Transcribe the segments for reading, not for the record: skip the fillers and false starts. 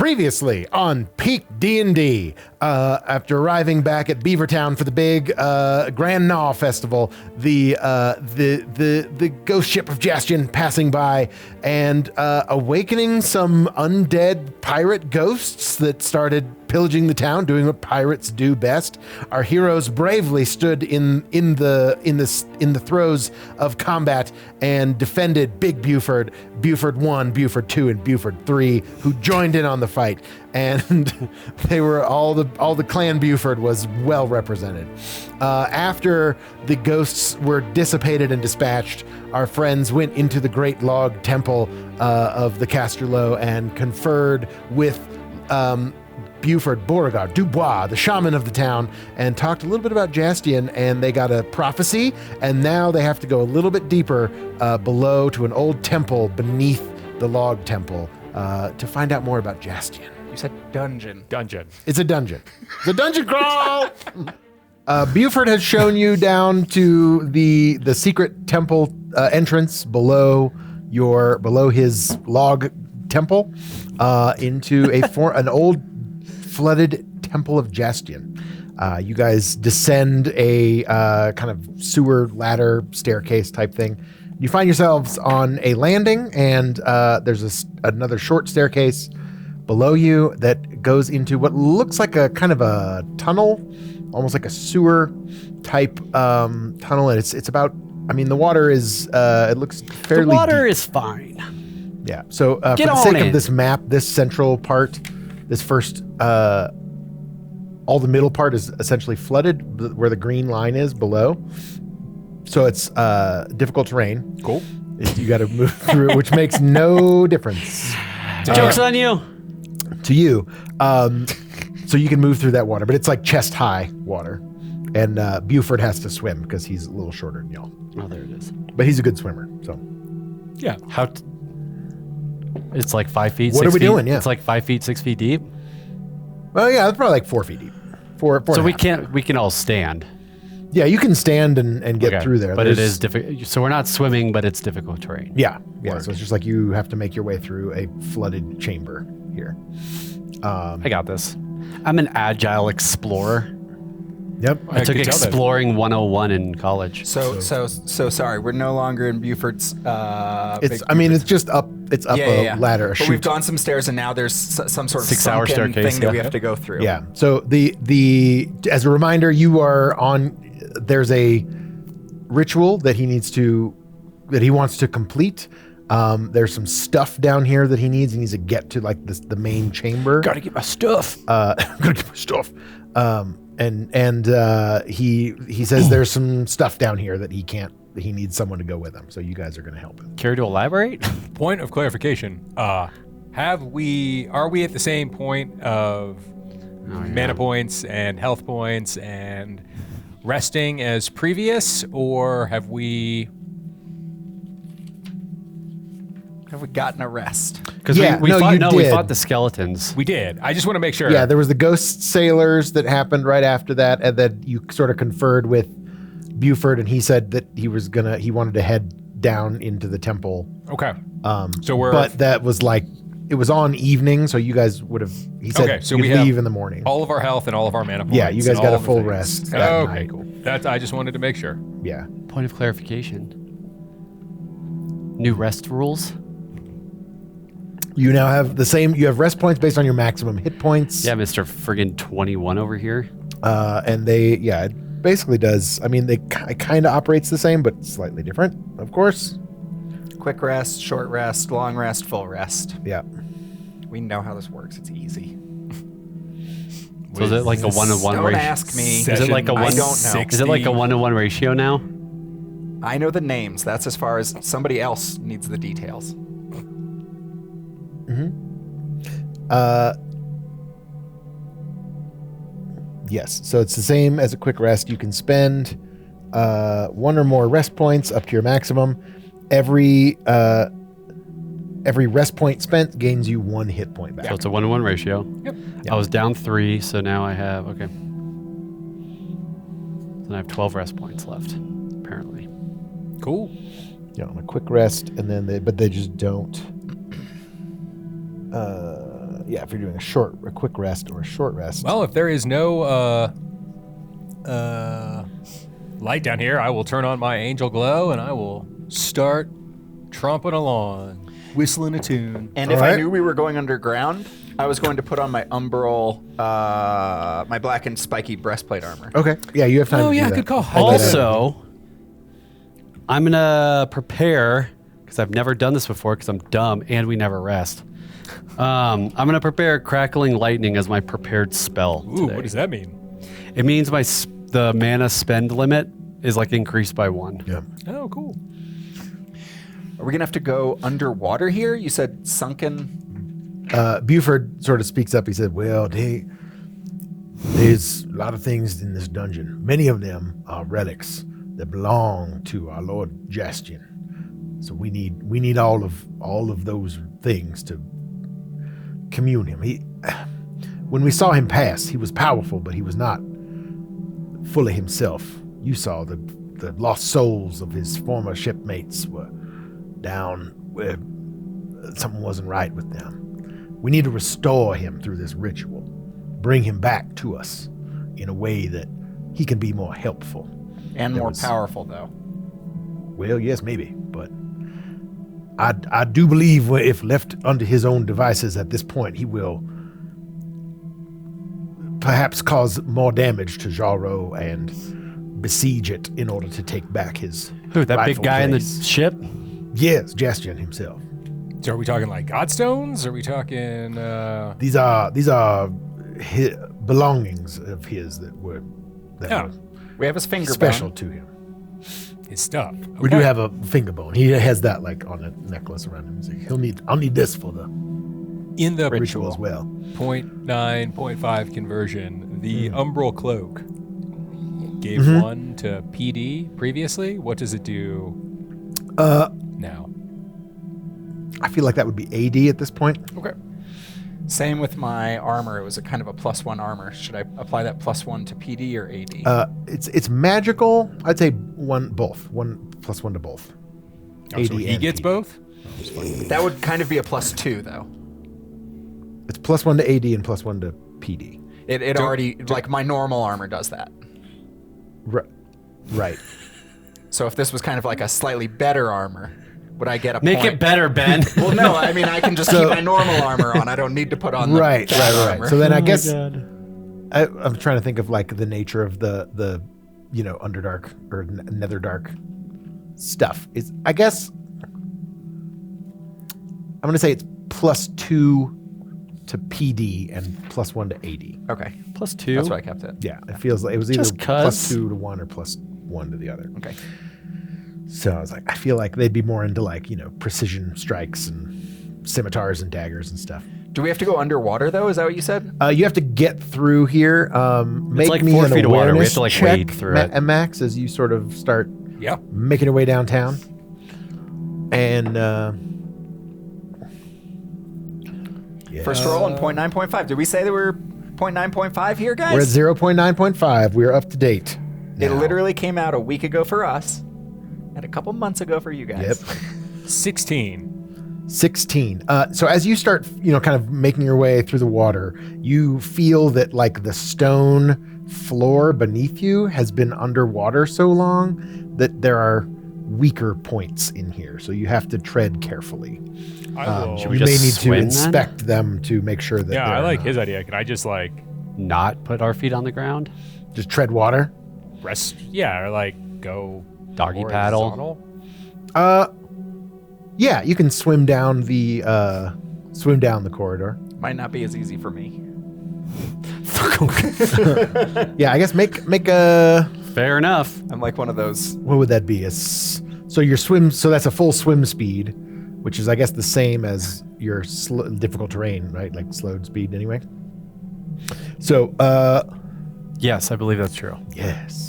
Previously on PeakD&D, after arriving back at Beavertown for the big Grand Gnaw Festival, the ghost ship of Jastian passing by and awakening some undead pirate ghosts that started pillaging the town, doing what pirates do best. Our heroes bravely stood in the throes of combat and defended Big Buford, Buford 1, Buford 2, and Buford 3, who joined in on the fight. And they were all the clan Buford was well represented. After the ghosts were dissipated and dispatched, our friends went into the great log temple of the Casterlow and conferred with Buford Beauregard Dubois, the shaman of the town, and talked a little bit about Jastian, and they got a prophecy, and now they have to go a little bit deeper below to an old temple beneath the log temple to find out more about Jastian. You said dungeon. Dungeon. It's a dungeon. It's a dungeon crawl! Buford has shown you down to the secret temple entrance below his log temple into an old flooded temple of Jastian. You guys descend a kind of sewer ladder staircase type thing. You find yourselves on a landing, and there's another short staircase below you that goes into what looks like a kind of a tunnel, almost like a sewer type tunnel. And it's about, I mean, the water is, it looks fairly The water deep. is fine. Yeah. So for the sake of this map, this central part, this first, all the middle part is essentially flooded where the green line is below. So it's difficult terrain. Cool. You got to move through it, which makes no difference. Joke's on you. To you. So you can move through that water, but it's like chest high water. And Buford has to swim because he's a little shorter than y'all. Oh, there it is. But he's a good swimmer, so. Yeah. It's like 5 feet. What 6 are we feet. doing? Yeah. It's like 5 feet, 6 feet deep. Well, yeah, it's probably like 4 feet deep. Four So and a we half. can't. We can all stand. Yeah, you can stand and get through there. But it is difficult. So we're not swimming, but it's difficult terrain. Yeah. So it's just like you have to make your way through a flooded chamber here. I got this. I'm an agile explorer. Yep. I took could tell that. exploring 101 in college. So sorry. We're no longer in Buford's. It's just up. It's up a ladder, a But chute. we've gone some stairs, and now there's some sort of 6-hour sunken staircase, thing that we yeah. have to go through. Yeah. So the as a reminder, you are on. There's a ritual that he wants to complete. There's some stuff down here that he needs. He needs to get to like the main chamber. Gotta get my stuff. Gotta get my stuff. He says there's some stuff down here that he needs someone to go with him. So you guys are gonna help him. Care to elaborate? Point of clarification. Are we at the same point of mana points and health points and resting as previous, or have we gotten a rest? Because Yeah, we did. fought the skeletons. We did. I just want to make sure. Yeah, there was the ghost sailors that happened right after that, and then you sort of conferred with Buford, and he said that he wanted to head down into the temple. Okay. But that was like, it was on evening, so you guys would have. He said Okay, so you'd we have leave in the morning. all of our health and all of our mana points. Yeah, you guys and got all a of the full things. rest that Okay, night. cool. I just wanted to make sure. Yeah. Point of clarification. New rest rules. You now have the same. You have rest points based on your maximum hit points. Yeah, Mr. Friggin' 21 over here. And it basically does. I mean, it kind of operates the same, but slightly different, of course. Quick rest, short rest, long rest, full rest. Yeah. We know how this works. It's easy. So is it like a 1-to-1 Don't ratio? ask me. Is it like a I one? don't know. Is it like a 1-to-1 ratio now? I know the names. That's as far as somebody else needs the details. Yes. So it's the same as a quick rest. You can spend 1 or more rest points up to your maximum. Every rest point spent gains you 1 hit point back. So it's a 1-to-1 ratio. Yep. I was down 3, so now I have, okay. So I have 12 rest points left, apparently. Cool. Yeah, on a quick rest, and then they just don't. Yeah, if you're doing a quick rest or a short rest. Well, if there is no light down here, I will turn on my angel glow and I will start tromping along, whistling a tune. And if I knew we were going underground, I was going to put on my umbral, my black and spiky breastplate armor. Okay. Yeah, you have time. Oh to yeah, do that. good call. Also, I'm gonna prepare because I've never done this before because I'm dumb and we never rest. I'm gonna prepare crackling lightning as my prepared spell. Ooh, today. what does that mean? It means the mana spend limit is like increased by 1. Yeah. Oh, cool. Are we going to have to go underwater here? You said sunken. Buford sort of speaks up. He said, well, there's a lot of things in this dungeon. Many of them are relics that belong to our Lord Jastian. So we need all of those things to commune him. When we saw him pass, he was powerful, but he was not fully himself. You saw the lost souls of his former shipmates were down where something wasn't right with them. We need to restore him through this ritual, bring him back to us in a way that he can be more helpful. And more powerful, though. Well, yes, maybe, but I do believe if left unto his own devices at this point, he will perhaps cause more damage to Jarro and besiege it in order to take back his Who, that big rightful guy in the place. ship? Yes, Jastian himself. So are we talking like godstones? Are we talking? These are belongings of his that were We have his finger special bone. to him. His stuff. We do Okay. have a finger bone. He has that like on a necklace around him. He's like, I'll need this for the In the ritual as well. 0.9, 0.5 conversion, the umbral cloak gave Mm-hmm. 1 to PD previously. What does it do now? I feel like that would be AD at this point. Okay. Same with my armor. It was a kind of a +1 armor. Should I apply that +1 to PD or AD? It's magical. I'd say both. 1+1 to both. Oh, so AD he and gets PD. both? That would kind of be a +2, though. It's +1 to AD and +1 to PD. It already, like my normal armor does that. Right. So if this was kind of like a slightly better armor, would I get a Make point? it better, Ben. Well, no, I mean, I can just keep my normal armor on. I don't need to put on the Right. armor. So then I Oh my guess God. I'm trying to think of like the nature of the Underdark or Netherdark stuff. I guess I'm going to say it's +2 to PD and +1 to AD. Okay, +2. that's why I kept it. Yeah, it feels like it was either Just 'cause. +2 to 1 or +1 to the other. Okay. So I was like, I feel like they'd be more into like, precision strikes and scimitars and daggers and stuff. Do we have to go underwater, though? Is that what you said? You have to get through here. Make like me 4 an feet of water. We have awareness to, like, check, wade through it. Max, as you sort of start Yeah. making your way downtown. And yeah. First roll on 0.9.5. Did we say that we're 0.9.5 here, guys? We're at 0.9.5. We're up to date. It now. literally came out a week ago for us and a couple months ago for you guys. Yep. 16. 16. So as you start, kind of making your way through the water, you feel that like the stone floor beneath you has been underwater so long that there are weaker points in here. So you have to tread carefully. I will. should we You may just need to swim then? inspect them to make sure that Yeah, I they're, like his idea. Can I just like Not put our feet on the ground. just tread water. rest? Yeah, or like go Doggy paddle. horizontal? Yeah, you can swim down the corridor. Might not be as easy for me. Yeah, I guess make a Fair enough. I'm like one of those. what would that be? So that's a full swim speed, which is I guess the same as your difficult terrain, right? Like slowed speed anyway. So Yes, I believe that's true. yes.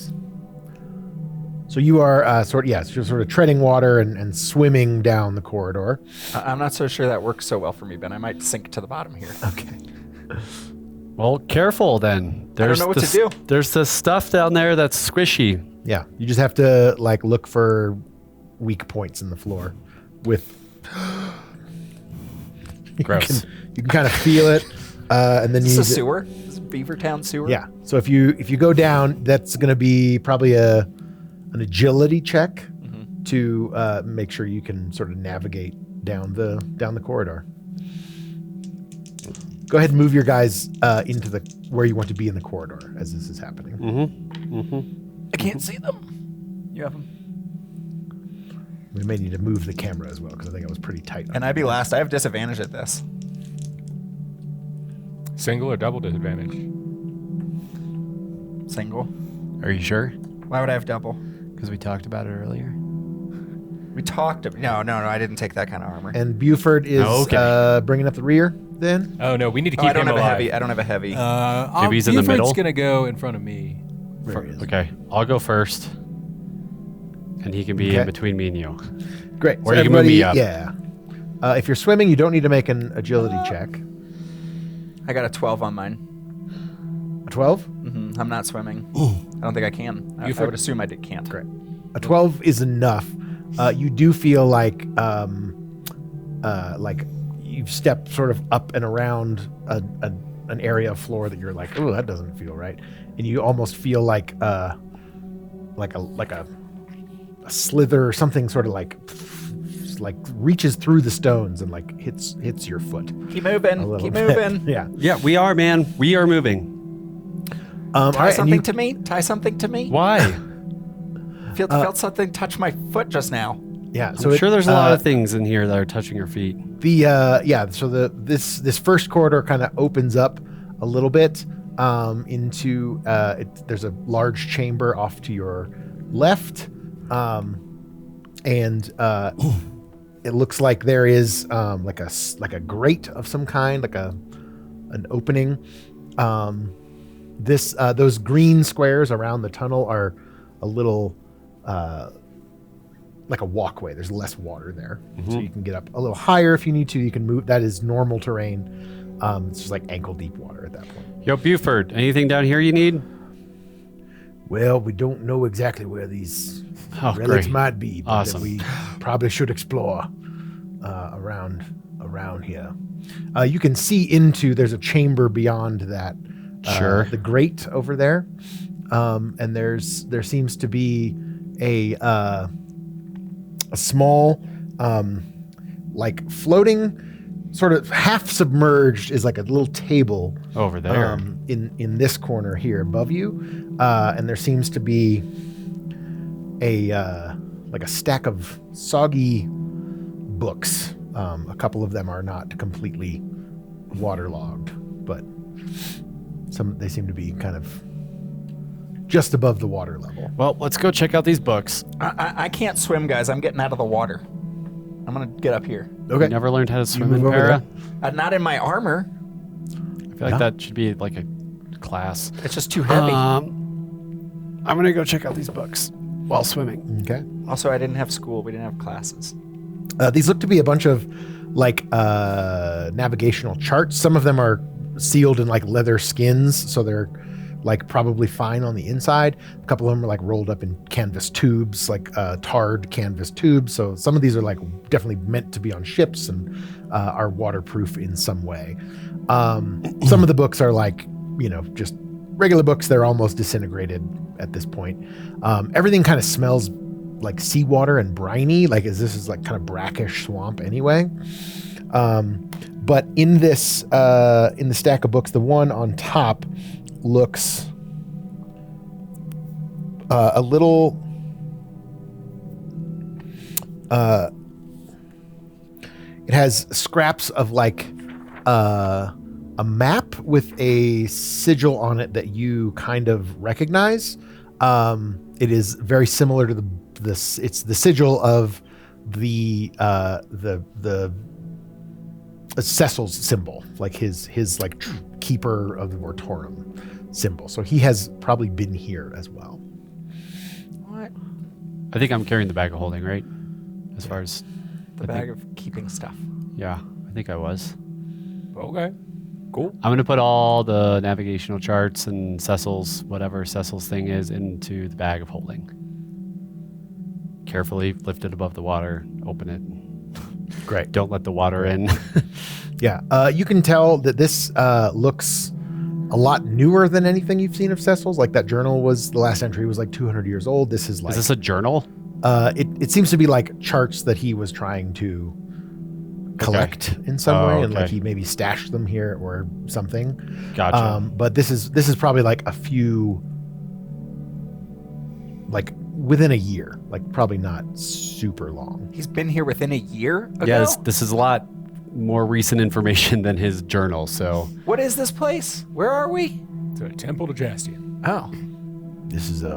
So you are sort of treading water and swimming down the corridor. I'm not so sure that works so well for me, Ben. I might sink to the bottom here. Okay. Well, careful then. There's know what the to do. There's the stuff down there that's squishy. Yeah, you just have to like look for weak points in the floor with Gross. You can kind of feel it, and then Is you this a sewer? Is this Beavertown sewer? Yeah. So if you go down, that's going to be probably an agility check to make sure you can sort of navigate down the corridor. Go ahead and move your guys into where you want to be in the corridor as this is happening. I can't see them. You have them. We may need to move the camera as well because I think it was pretty tight. And I'd be last. I have disadvantage at this. Single or double disadvantage? Single. Are you sure? Why would I have double? Because we talked about it earlier. We talked. No, I didn't take that kind of armor. And Buford is bringing up the rear then. Oh no, we need to keep I don't him have alive. a heavy. I don't have a heavy. Maybe he's in the middle? Buford's gonna go in front of me. There he is. Okay, I'll go first. And he can be in between me and you. Great. Or you can move me up. Yeah. If you're swimming, you don't need to make an agility check. I got a 12 on mine. A 12? I'm not swimming. I don't think I can. I would assume I can't. Great. A 12 is enough. You do feel like you've stepped sort of up and around an area of floor that you're like, oh, that doesn't feel right, and you almost feel like a slither or something, sort of like reaches through the stones and like hits your foot. Keep moving. Keep moving. Yeah. Yeah, we are, man. We are moving. Tie something to me. Tie something to me. Why? Felt something touch my foot just now. Yeah. So I'm sure there's a lot of things in here that are touching your feet. So this first corridor kind of opens up a little bit into there's a large chamber off to your left, and it looks like there is like a grate of some kind, like an opening. Those green squares around the tunnel are a little like a walkway. There's less water there, so you can get up a little higher if you need to. You can move. That is normal terrain. It's just like ankle deep water at that point. Yo, Buford, anything down here you need? Well, we don't know exactly where these relics great. might be, but Awesome. we probably should explore around here. You can see into. There's a chamber beyond that. Sure. The grate over there, and there seems to be a small, like floating, sort of half submerged, is like a little table Over there. in this corner here above you, and there seems to be a stack of soggy books. A couple of them are not completely waterlogged, but they seem to be kind of just above the water level. Well, let's go check out these books. I can't swim, guys. I'm getting out of the water. I'm gonna get up here. Okay. You never learned how to swim in move over Para? Not in my armor. I feel like that should be like a class. It's just too heavy. I'm going to go check out these books while swimming. Okay. Also, I didn't have school. We didn't have classes. These look to be a bunch of like navigational charts. Some of them are sealed in like leather skins, so they're like probably fine on the inside. A couple of them are like rolled up in canvas tubes, like tarred canvas tubes. So some of these are like definitely meant to be on ships and are waterproof in some way. Some of the books are like, just regular books. They're almost disintegrated at this point. Everything kind of smells like seawater and briny. Like this is like kind of brackish swamp anyway. But in this, in the stack of books, the one on top looks a little it has scraps of like a map with a sigil on it that you kind of recognize. It is very similar to it's the sigil of the Cecil's symbol, like his like keeper of the Mortorum symbol. So he has probably been here as well. What? I think I'm carrying the bag of holding, right? As far as The bag of keeping stuff. yeah, I think I was. Okay. Cool. I'm going to put all the navigational charts and Cecil's, whatever Cecil's thing is, into the bag of holding. Carefully lift it above the water, open it. Great. Don't let the water in. Yeah. You can tell that this looks a lot newer than anything you've seen of Cecil's. Like that journal the last entry was like 200 years old. This is like... Is this a journal? It seems to be like charts that he was trying to collect in some way, and like he maybe stashed them here or something. Gotcha. But this is probably like a few, like within a year, like probably not super long. He's been here within a year ago? Yeah, this is a lot more recent information than his journal. So What is this place? Where are we? It's a temple to Jastian. Oh. This is a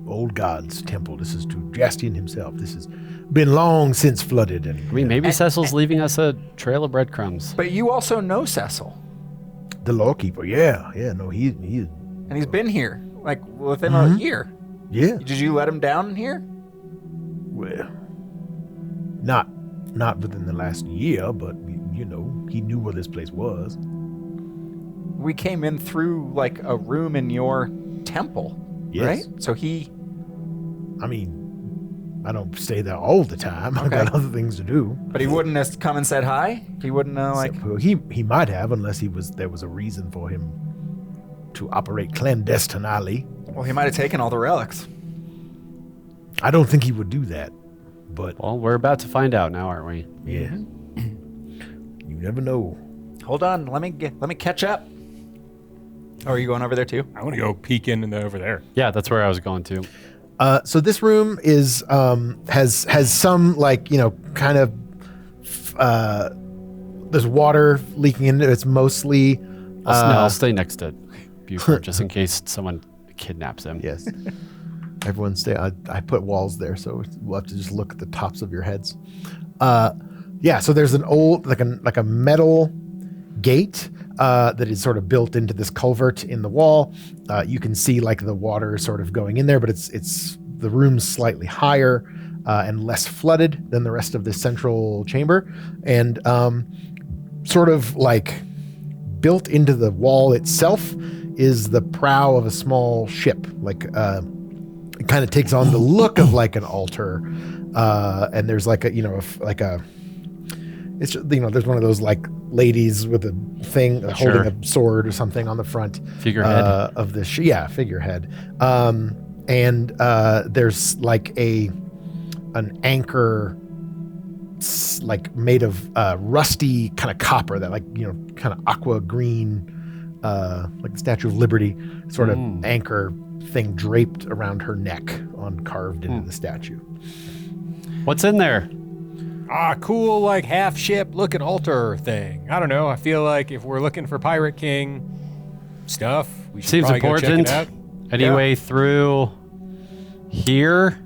old god's temple. This is to Jastian himself. This has been long since flooded. And I mean, maybe Cecil's leaving us a trail of breadcrumbs. But you also know Cecil. the lawkeeper, yeah, no, he And he's been here, like, within a year. yeah. Did you let him down here? Well, not within the last year, but you know, he knew where this place was. We came in through, like, a room in your temple, Yes. right? So he... I mean, I don't stay there all the time. I've got other things to do. But he wouldn't have come and said hi? He wouldn't like... So, he might have, unless there was a reason for him to operate clandestinely. Well, he might have taken all the relics. I don't think he would do that, but Well, we're about to find out now, aren't we? yeah, you never know. Hold on, let me catch up. Oh, are you going over there too? I want to go peek in over there. Yeah, that's where I was going to. So this room is has some, like, you know, kind of there's water leaking into it. It's mostly I'll stay next to Buford just in case someone kidnaps him. yes. Everyone stay. I put walls there, so we'll have to just look at the tops of your heads. Yeah. So there's an old like a metal gate that is sort of built into this culvert in the wall. You can see like the water sort of going in there, but it's the room's slightly higher and less flooded than the rest of this central chamber, and sort of like built into the wall itself is the prow of a small ship. Like it kind of takes on the look of like an altar, and there's like a, you know, it's just, you know, there's one of those like ladies with a thing holding a sword or something on the front Figurehead. of the figurehead, and there's like an anchor like made of rusty kind of copper, that, like, you know, kind of aqua green, like the Statue of Liberty sort of anchor thing draped around her neck carved into the statue. What's in there? Cool, like half ship looking altar thing. I don't know. I feel like if we're looking for Pirate King stuff, we should Seems probably go check important. it out. Any way through here?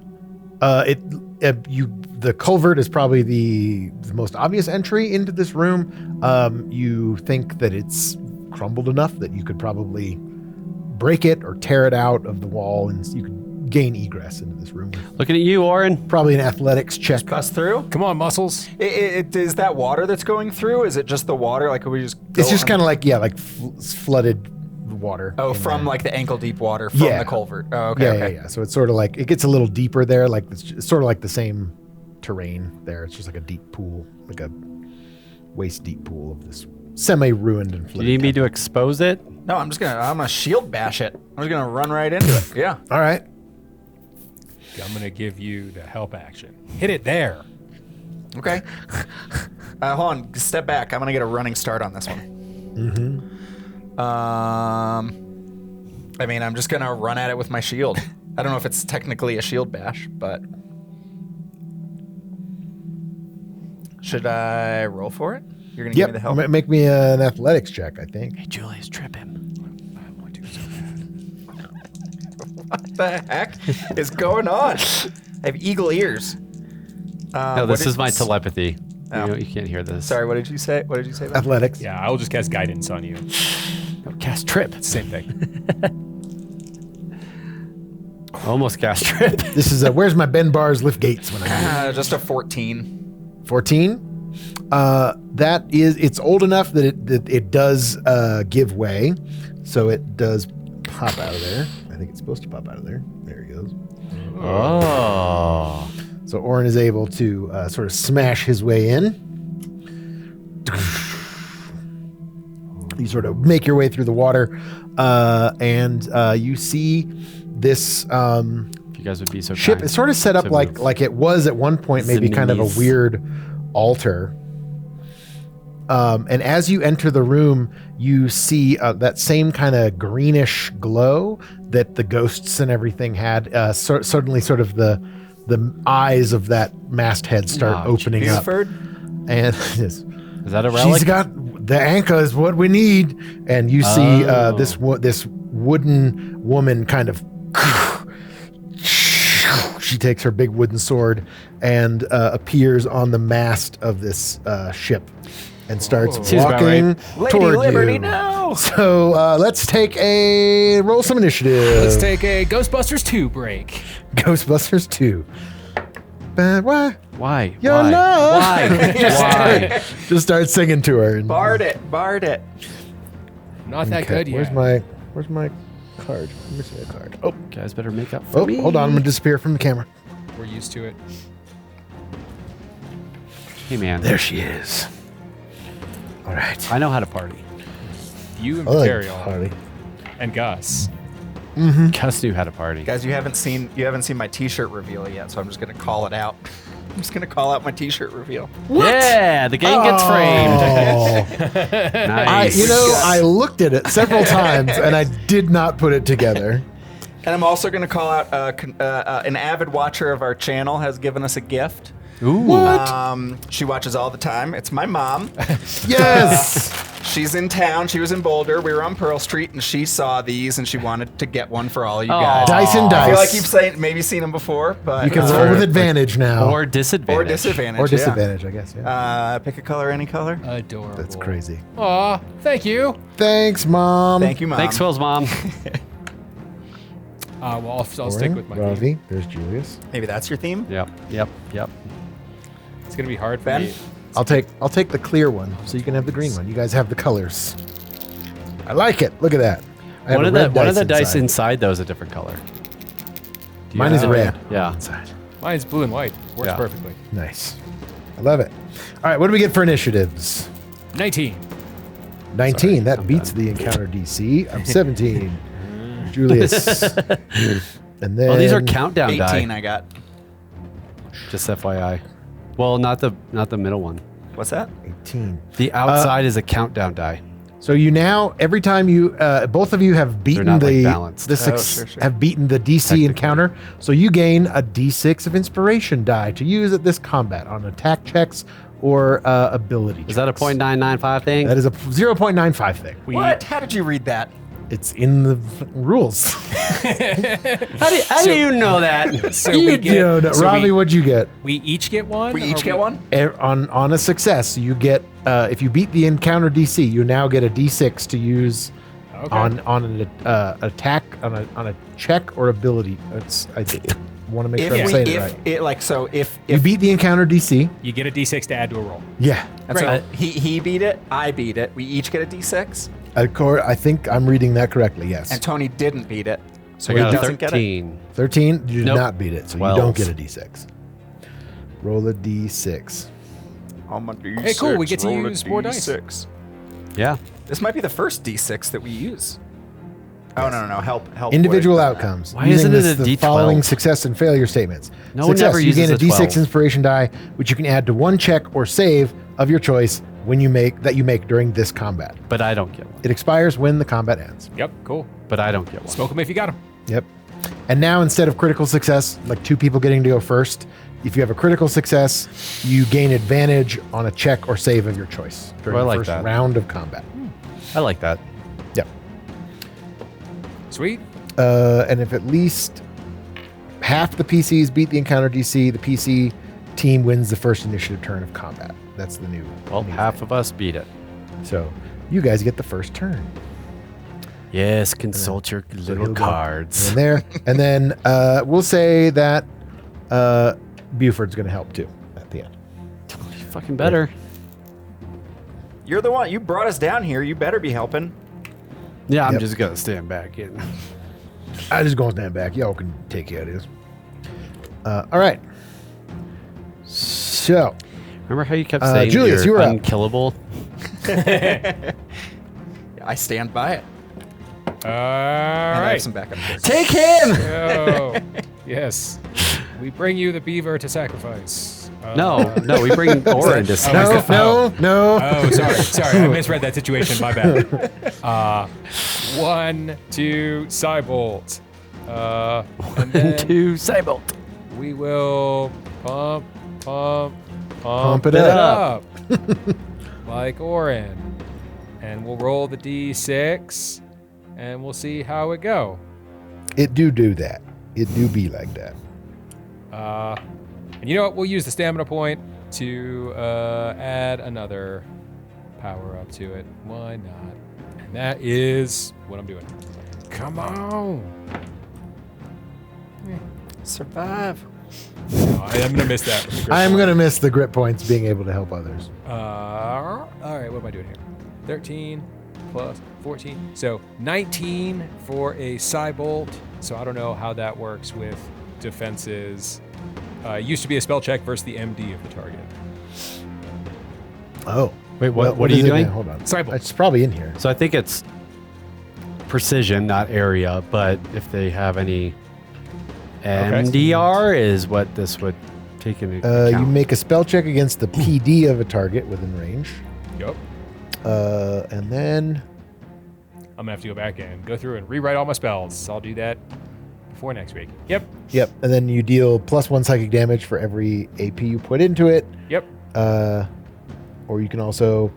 The culvert is probably the most obvious entry into this room. You think that it's crumbled enough that you could probably break it or tear it out of the wall, and you could gain egress into this room. Looking at you, Oren. Probably an athletics check. Bust through? Come on, muscles. Is that water that's going through? Is it just the water? Like, could we just go It's just on- kind of like, yeah, like flooded water. Oh, in from there. like the ankle deep water from Yeah. the culvert. Oh, okay. Yeah, okay. yeah. So it's sort of like, it gets a little deeper there. Like it's sort of like the same terrain there. It's just like a deep pool, like a waist deep pool of this semi-ruined and Do flooded. you need me to temple. expose it? No, I'm gonna shield bash it. I'm just gonna run right into it. Yeah. All right. I'm going to give you the help action. Hit it there. Okay. Hold on. Step back. I'm gonna get a running start on this one. I mean, I'm just gonna run at it with my shield. I don't know if it's technically a shield bash, but should I roll for it? You're gonna give me the help. Make me an athletics check, I think. Hey, Julius, trip him. I want to so bad. What the heck is going on? I have eagle ears. No, what this did- is my telepathy. Oh. You can't hear this. Sorry, what did you say? What did you say? About Athletics. Yeah, I'll just cast guidance on you. No, cast trip. Same thing. Almost cast trip. This is where's my Ben bars lift gates when I just a 14. 14. That is, it's old enough that it does give way, so it does pop out of there. I think it's supposed to pop out of there. There he goes. Oh. So Orin is able to sort of smash his way in. You sort of make your way through the water, and you see this If you guys would be so ship. kind It's sort of set up to like move. like it was at one point, maybe kind of a Zanies. weird altar. And as you enter the room, you see that same kind of greenish glow that the ghosts and everything had. Suddenly, sort of the eyes of that masthead start Oh, opening up, Buford? and Is that a relic? she's got the anchor is what we need. And you see Oh. this wooden woman kind of. She takes her big wooden sword and appears on the mast of this ship and starts Seems about walking Lady toward Liberty, you. no! So let's roll some initiative. Let's take a Ghostbusters 2 break. Ghostbusters 2. Why? Why? Your Why? love. Why? Why? Just start singing to her. And, Bard it. Not that Okay, good yet. Where's my card? Let me see a card. Oh, Guys better make up for me. hold on. I'm going to disappear from the camera. We're used to it. Hey, man. There she is. All right. I know how to party. You and I like Material party. and Gus. Gus knew how to party. Guys, you haven't seen my T-shirt reveal yet, so I'm just gonna call it out. I'm just gonna call out my T-shirt reveal. Yeah, the game gets framed. Oh. Nice. I looked at it several times and I did not put it together. And I'm also gonna call out an avid watcher of our channel has given us a gift. Ooh. She watches all the time. It's my mom. Yes. She's in town. She was in Boulder. We were on Pearl Street, and she saw these, and she wanted to get one for all you guys. Dice and I feel like dice. you've maybe seen them before, but You can roll with advantage now. Or disadvantage. or disadvantage. Or yeah. disadvantage, I guess. Yeah. Pick a color, any color. Adorable. That's crazy. Aw, thank you. Thanks, Mom. Thank you, Mom. Thanks, Phil's mom. Well, I'll stick with my theme. Ravi. There's Julius. Maybe that's your theme. Yep. It's gonna be hard for Ben? me. I'll take the clear one so you can have the green one. You guys have the colors. I like it. Look at that. I have One a of the red dice inside though is a different color. Do you Mine have is that? red. Yeah. Inside. Mine's blue and white. Works Yeah. perfectly. Nice. I love it. All right, what do we get for initiatives? 19. 19. That I'm beats done. the encounter DC. I'm 17. Julius. And then Oh, these are countdown 18. die. I got. Just FYI. Well, not the middle one. What's that? 18. The outside is a countdown die. So you now, every time you, both of you have beaten not, like, the, balanced. Sure. have beaten the DC encounter. So you gain a D6 of inspiration die to use at this combat on attack checks or ability. Is that a checks. .995 thing? That is a 0.95 thing. What? How did you read that? It's in the rules. How do you know that? So we get. So Robbie, what'd you get? we each get one. We or each get one. On a success, you get if you beat the encounter DC, you now get a D6 to use Okay. on an attack on a check or ability. I want to make sure I'm saying it right. If You beat the encounter DC. You get a D6 to add to a roll. Yeah. and so he beat it, I beat it. We each get a D6, I think I'm reading that correctly. Yes. and Tony didn't beat it, so I he got a doesn't get it. 13. 13. You did Nope. not beat it, so 12. you don't get a D6. Roll a D6. I'm a D6. Hey, cool, we get to roll a use more dice. D6. Yeah. This might be the first D6 that we use. Oh no! Help! Individual Woody. outcomes. Why Using isn't it this, a the D12? following success and failure statements. No one Success, ever you gain uses a a D6 12. inspiration die, which you can add to one check or save of your choice when you make during this combat. But I don't get one. It expires when the combat ends. Yep, cool. But I don't get one. Smoke them if you got them. Yep. And now instead of critical success, like 2 people getting to go first, if you have a critical success, you gain advantage on a check or save of your choice during I the like first that. round of combat. I like that. Yep. Sweet. And if at least half the PCs beat the encounter DC, the PC team wins the first initiative turn of combat. That's the new. Well, new half thing. of us beat it. So you guys get the first turn. Yes, consult your So little he'll go cards. in there, and then we'll say that Buford's going to help too at the end. Fucking better. You're the one. You brought us down here. You better be helping. Yeah, I'm Yep. just gonna stand back in. I just going to stand back. Y'all can take care of this. All right. So, Remember how you kept saying Julius, you're you were up. unkillable? I stand by it. All And I right. have some backup here. Take him! Oh, yes. We bring you the beaver to sacrifice. No, we bring Orin to Oh, sacrifice. no. Oh, sorry. I misread that situation. My bad. 1, 2, Cybolt. And then To Cybolt. we will pump it up. like Orin. And we'll roll the D6, and we'll see how it go. It do that. It do be like that. And you know what? We'll use the stamina point to add another power up to it. Why not? And that is what I'm doing. Come on. Survive. Oh, I'm going to miss that. I'm going to miss the grit points being able to help others. All right, what am I doing here? 13 plus 14. So 19 for a Cybolt. So I don't know how that works with defenses. Used to be a spell check versus the MD of the target. Oh. Wait, what are is you it doing? now? Hold on. Cybolt. It's probably in here. So I think it's precision, not area, but if they have any MDR is what this would take into account. You make a spell check against the PD of a target within range. Yep. And then I'm gonna have to go back and go through and rewrite all my spells. I'll do that before next week. Yep. and then you deal +1 psychic damage for every AP you put into it. Yep. Or you can also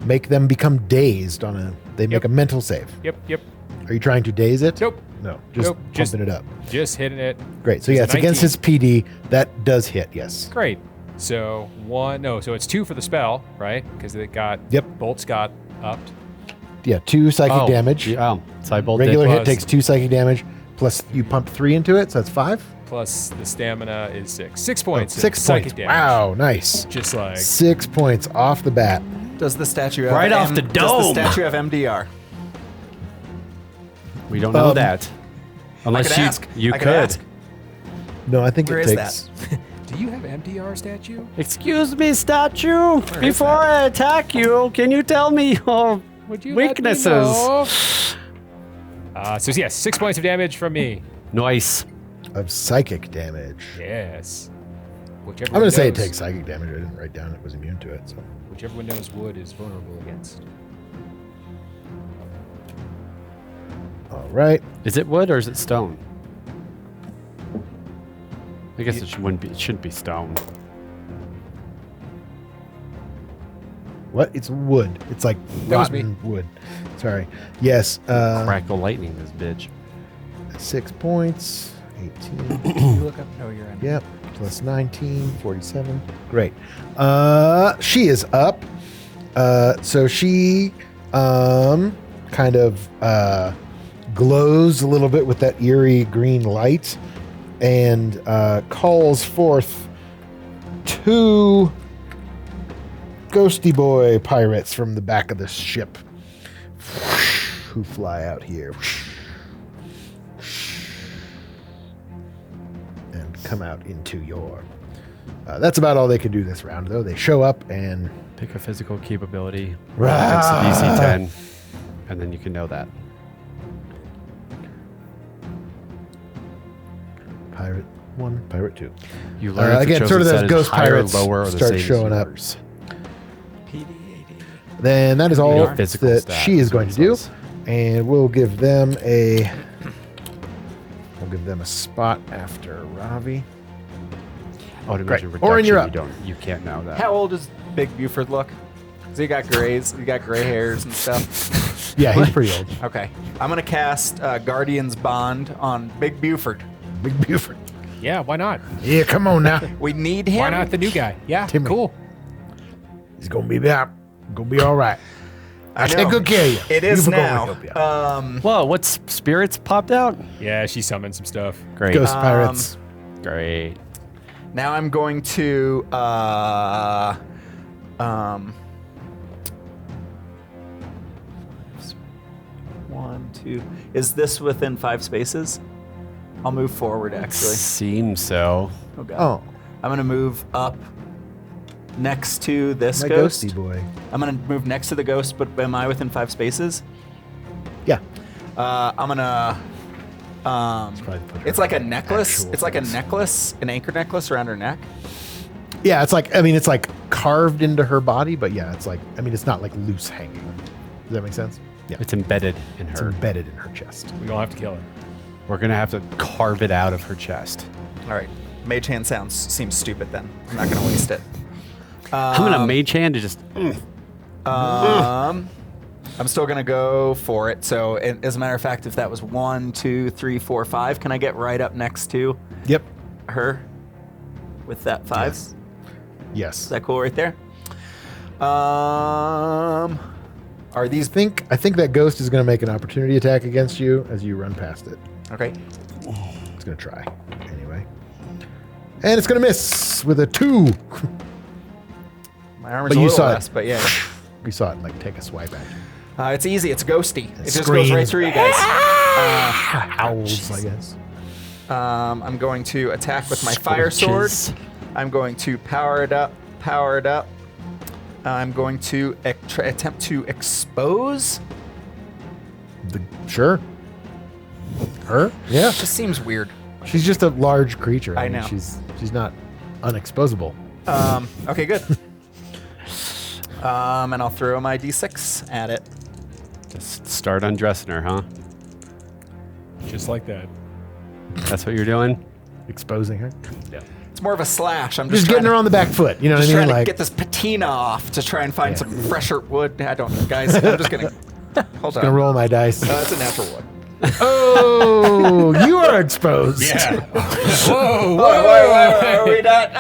make them become dazed on a. They make Yep. a mental save. Yep. Are you trying to daze it? Nope. No, just Nope, just- pumping it up. Just hitting it. Great. So It's yeah, a it's against 19. his PD. That does hit. Yes. Great. So so it's 2 for the spell, right? Because it got Yep. bolts got upped. Yeah, 2 psychic damage. Yeah, Cybolt Regular did. hit Plus- takes 2 psychic damage. Plus you pump 3 into it, so that's 5. Plus the stamina is 6. 6 points. of 6 psychic points. damage. Wow, nice. Just like 6 points off the bat. Does the statue have Right off the Does dome. the statue have MDR? We don't know Um, that. Unless I could you ask. you I could. ask. No, I think Where it is takes. do you have MDR statue? Excuse me, statue. is Before I attack you, can you tell me your Would you let me weaknesses? know? So yes, 6 points of damage from me. Nice. Of psychic damage. Yes. Whichever I'm going to say it knows- takes psychic damage. I didn't write down it was immune to it. So Whichever one knows wood is vulnerable against. all right. Is it wood or is it stone? I guess it wouldn't be. It shouldn't be stone. What? It's wood. It's like That was me. rotten wood. Sorry. Yes. Crackle lightning, this bitch. 6 points. 18. You look up. No, you're in. Yep. Plus 19. 47. Great. She is up. So she kind of glows a little bit with that eerie green light and calls forth 2 ghosty boy pirates from the back of the ship who fly out here and come out into your. That's about all they can do this round, though. They show up and Pick a physical capability Rah. against DC 10, and then you can know that. pirate 1, pirate 2. You learn if the again, chosen sort of those set is ghost higher, pirates lower, or the start same as showing up. yours. Then that is all Your physical that stat she is is going what to it do, says. and we'll give them a. We'll give them a spot after Ravi. Automation Great. Orin, you're reduction, up. you can't know that. How old does Big Buford look? Has he got grays? He got gray hairs and stuff. Yeah, he's pretty old. Okay, I'm gonna cast Guardian's Bond on Big Buford. Big Buford. Yeah, why not? Yeah, come on now. We need him. Why not the new guy? Yeah, Timmy. cool. He's gonna be back. Gonna be all right. I know. take good care of you. It is Buford now. will help you out. Whoa, what spirits popped out? Yeah, she summoned some stuff. Great. Ghost pirates. Great. Now I'm going to 1, 2. Is this within 5 spaces? I'll move forward actually. Seems so. Oh god. Oh, I'm gonna move up next to this My ghost. ghosty boy. I'm gonna move next to the ghost, but am I within 5 spaces? Yeah. I'm gonna. probably put her It's like a on necklace. actual It's like a things. necklace, an anchor necklace around her neck. Yeah, it's like, I mean, it's like carved into her body, but yeah, it's like, I mean, it's not like loose hanging. Does that make sense? Yeah. It's embedded in It's her. embedded in her chest. We don't have to kill her. We're gonna have to carve it out of her chest. All right. Mage hand seems stupid. Then I'm not gonna waste it. I'm gonna mage hand to just. I'm still gonna go for it. So, as a matter of fact, if that was 1, 2, 3, 4, 5, can I get right up next to Yep. her with that 5? Yes. Yes. Is that cool right there? Are these I think that ghost is going to make an opportunity attack against you as you run past it. okay? It's going to try anyway. And it's going to miss with a 2. My armor's But a you little saw it. less, but yeah. You saw it like take a swipe at you. It's easy. It's ghosty. It just screams. goes right through you guys. Howls, I guess. I'm going to attack with my fire sword. Scorches. I'm going to power it up. I'm going to attempt to expose. Sure. Her? Yeah. Just seems weird. She's just a large creature. I mean, know. She's not unexposable. Okay, good. And I'll throw my d6 at it. Just start undressing her, huh? Just like that. That's what you're doing? Exposing her. Yeah. It's more of a slash. I'm Just just getting trying her to, on the back foot. You know what just I mean? trying to Like, get this patina off to try and find Yeah. some fresher wood. I don't know, guys. I'm just gonna hold on. gonna roll my dice. That's a natural one. Oh, you are exposed. Yeah. Whoa, are we not?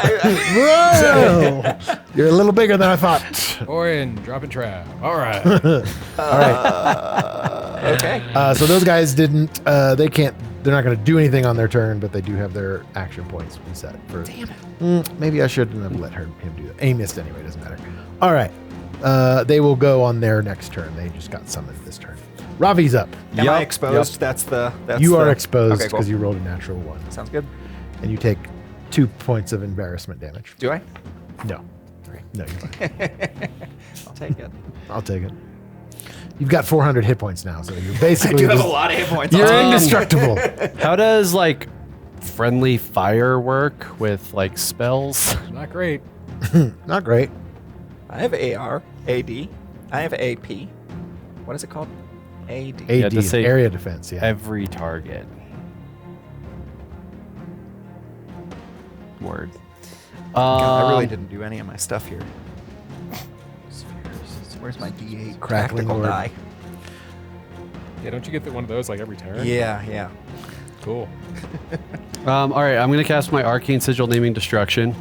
Whoa. You're a little bigger than I thought. Orion, dropping trap. All right. All right. Okay. So those guys didn't. They're not going to do anything on their turn, but they do have their action points reset. Damn it. Maybe I shouldn't have let him do that. He missed anyway. Doesn't matter. All right. They will go on their next turn. They just got summoned this turn. Ravi's up. Am I Yep, exposed? That's You are the- exposed Okay, because cool. you rolled a natural 1, Sounds good. and you take 2 points of embarrassment damage. Do I? No, no, you're fine. I'll take it. I'll take it. You've got 400 hit points now, so you're I basically do have a just- lot of hit points. you're I'll take it. indestructible. How does like friendly fire work with like spells? Not great. Not great. I have AR, AD. I have AP. What is it called? AD. AD, just say area defense. Yeah. Every target. Word. God, I really didn't do any of my stuff here. Spheres. Where's my D8 Crackling practical orb. die? Yeah, don't you get one of those like every turn? Yeah. Cool. All right, I'm gonna cast my Arcane Sigil, naming Destruction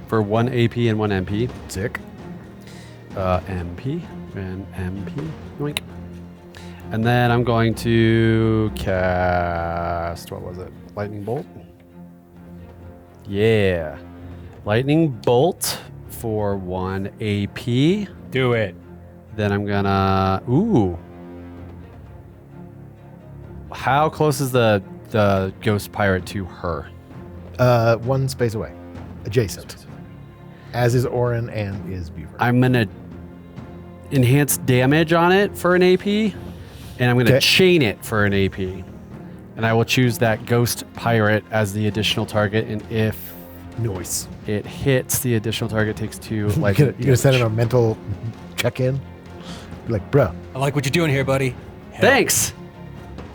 for 1 AP and 1 MP. Sick. MP and MP. Yoink. And then I'm going to cast, what was it? Lightning Bolt? Yeah. Lightning Bolt for 1 AP. Do it. Then I'm gonna, ooh. How close is the ghost pirate to her? 1 space away. Adjacent. As is Orin and is Beaver. I'm gonna enhance damage on it for an AP, and I'm gonna Okay. chain it for an AP. And I will choose that ghost pirate as the additional target, and if Noise. it hits, the additional target takes 2 You're lightning gonna send him a damage. mental check-in? Be like, bro, I like what you're doing here, buddy. Help. Thanks!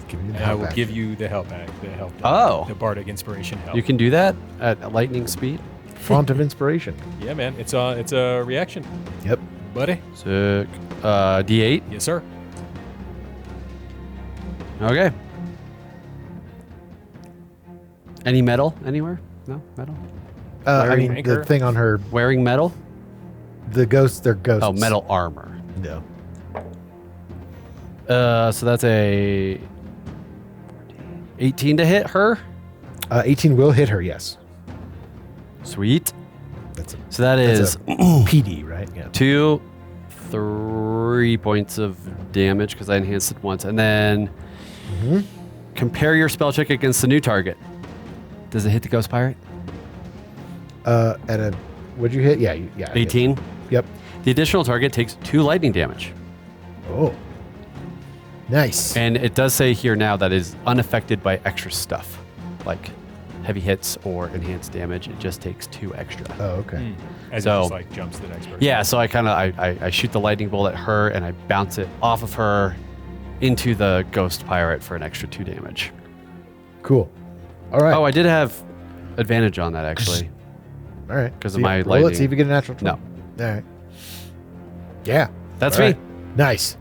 give me the And I help will back. give you the help back. The help. Oh. The bardic inspiration help. You can do that at lightning speed? Font of inspiration. Yeah, man. It's a reaction, Yep. buddy. Sick. D8? Yes, sir. Okay. Any metal anywhere? No metal? I Wearing mean, anchor? the thing on her, Wearing metal? the ghosts, they're ghosts. Oh, metal armor. No. So that's a 18 to hit her. 18 will hit her, yes. Sweet. That's a, So that that's is a PD, right? Yeah. 2, 3 points of damage because I enhanced it once. And then compare your spell check against the new target. Does it hit the ghost pirate? At a, what'd you hit? Yeah, yeah. 18. Yep. The additional target takes 2 lightning damage. Oh. Nice. And it does say here now that is unaffected by extra stuff, like heavy hits or enhanced damage. It just takes 2 extra. Oh, okay. As So- it just like jumps to the next person. Yeah, so I kind of I shoot the lightning bolt at her and I bounce it off of her into the ghost pirate for an extra 2 damage. Cool. All right. Oh, I did have advantage on that actually. All right. 'cause of See, my roll it, lightning. see if you get a natural 20. No. All right. Yeah. That's All me. right. Nice.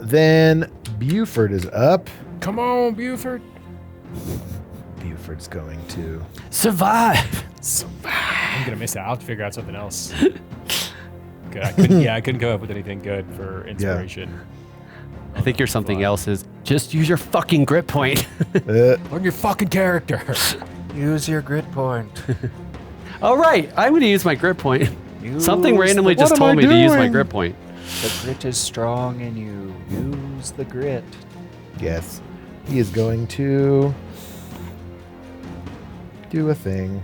Then Buford is up. Come on, Buford. Buford's going to Survive. I'm gonna miss out. I'll have to figure out something else. Good. I couldn't come up with anything good for inspiration. I think you're something else is just use your fucking grit point. Learn your fucking character. Use your grid point. All right, I'm going to use my grit point. Something Use randomly the- just What am told I me to use my doing? grit point. The grit is strong in you. Use the grit. Yes. He is going to do a thing.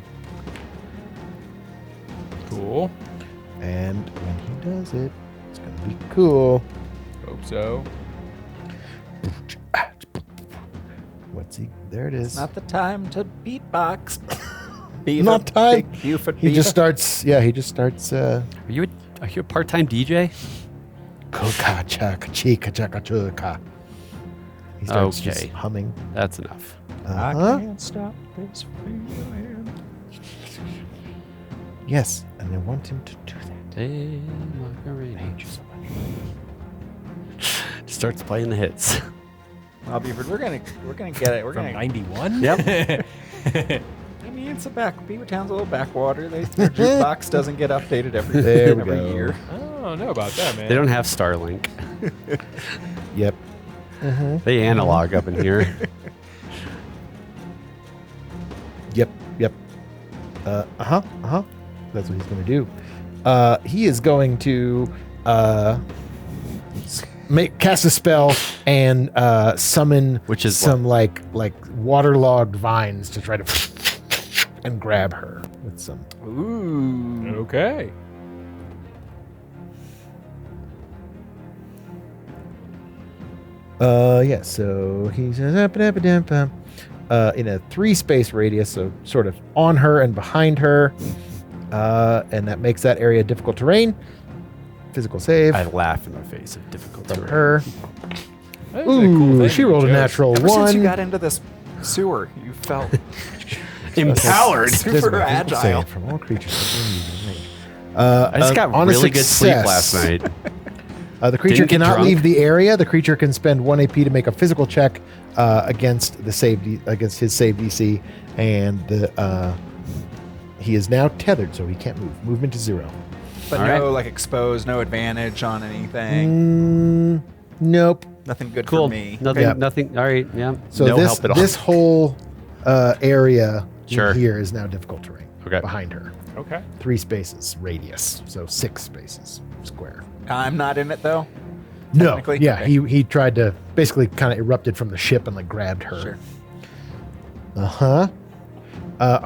Cool. And when he does it, it's going to be cool. Hope so. What's he? There it is. Not the time to beatbox. Not time. Big Buford He just beaver. starts. Yeah, he just starts. Are you a part-time DJ? Koka chaka chika chaka chuka. He starts just Okay. humming. That's enough. I Uh-huh. can't stop this feeling. Yes, and I want him to do that. Hey, Macarena. Starts playing the hits. Well, Buford, we're gonna get it. We're From gonna. 91? Yep. I mean, it's a Beavertown's a little backwater. Their jukebox doesn't get updated every There we every go. year. I don't know about that, man. They don't have Starlink. Yep. They analog up in here. Yep. Yep. That's what he's going to do. He is going to cast a spell and summon Which is some like waterlogged vines to try to and grab her with some. Ooh. Okay. Yeah, so he's in a 3-space radius, so sort of on her and behind her, and that makes that area difficult terrain. Physical save I laugh in the face of difficult from terrain. her. That is a cool Ooh, thing she with rolled a Joe's. natural Ever since you 1. got into this sewer, you felt Empowered. super agile. From all creatures. I just got on a really good sleep success, last night. The creature Didn't get cannot drunk. leave the area. The creature can spend 1 AP to make a physical check against his save DC, and he is now tethered, so he can't move. Movement is 0. But All no, right. like exposed, no advantage on anything. Nope. Nothing good Cool. for me. Nothing. Yeah. Nothing. All right. Yeah. So no this help at all. this whole area Sure. in here is now difficult terrain. Okay. Behind her, Okay. 3 spaces radius, so 6 spaces square. I'm not in it though. No, Technically? yeah, Okay. he tried to basically kind of erupted from the ship and like grabbed her. Sure. All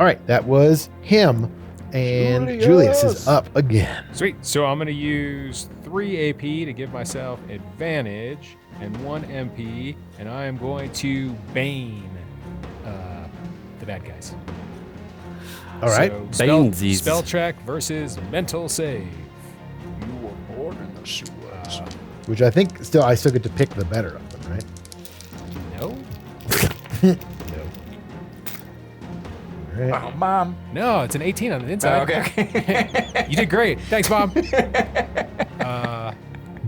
right, that was him, and Julius is up again. Sweet. So I'm going to use 3 AP to give myself advantage and 1 MP, and I am going to Bane the bad guys. All right, So spell, Banesies. spell check versus mental save. You were born in the sewers. which I think I still get to pick the better of them, right? No. No. All right. Oh, Mom. No, it's an 18 on the inside. Okay. You did great. Thanks, Mom.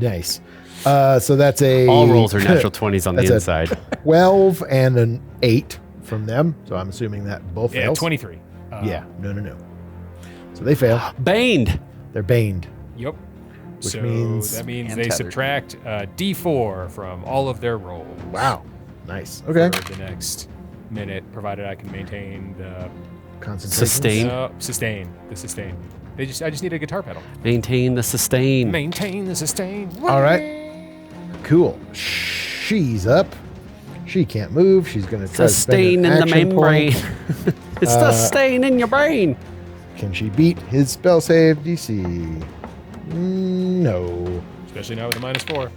Nice. So that's a All rolls are natural 20s on the That's a- inside. 12 and an 8 from them. So I'm assuming that both Yeah, fails. 23. Yeah, no. So they fail. Baned. They're baned. Yep. Which so means- that means And they tethered. subtract D4 from all of their rolls. Wow. Nice. Okay. For the next minute, provided I can maintain the Concentration. Sustain. sustain. The sustain. I just need a guitar pedal. Maintain the sustain. Maintain the sustain. All right. Cool. She's up. She can't move. She's going to try Sustain to in spend the an action membrane. point. It's the stain in your brain. Can she beat his spell save DC? No. Especially now with a -4.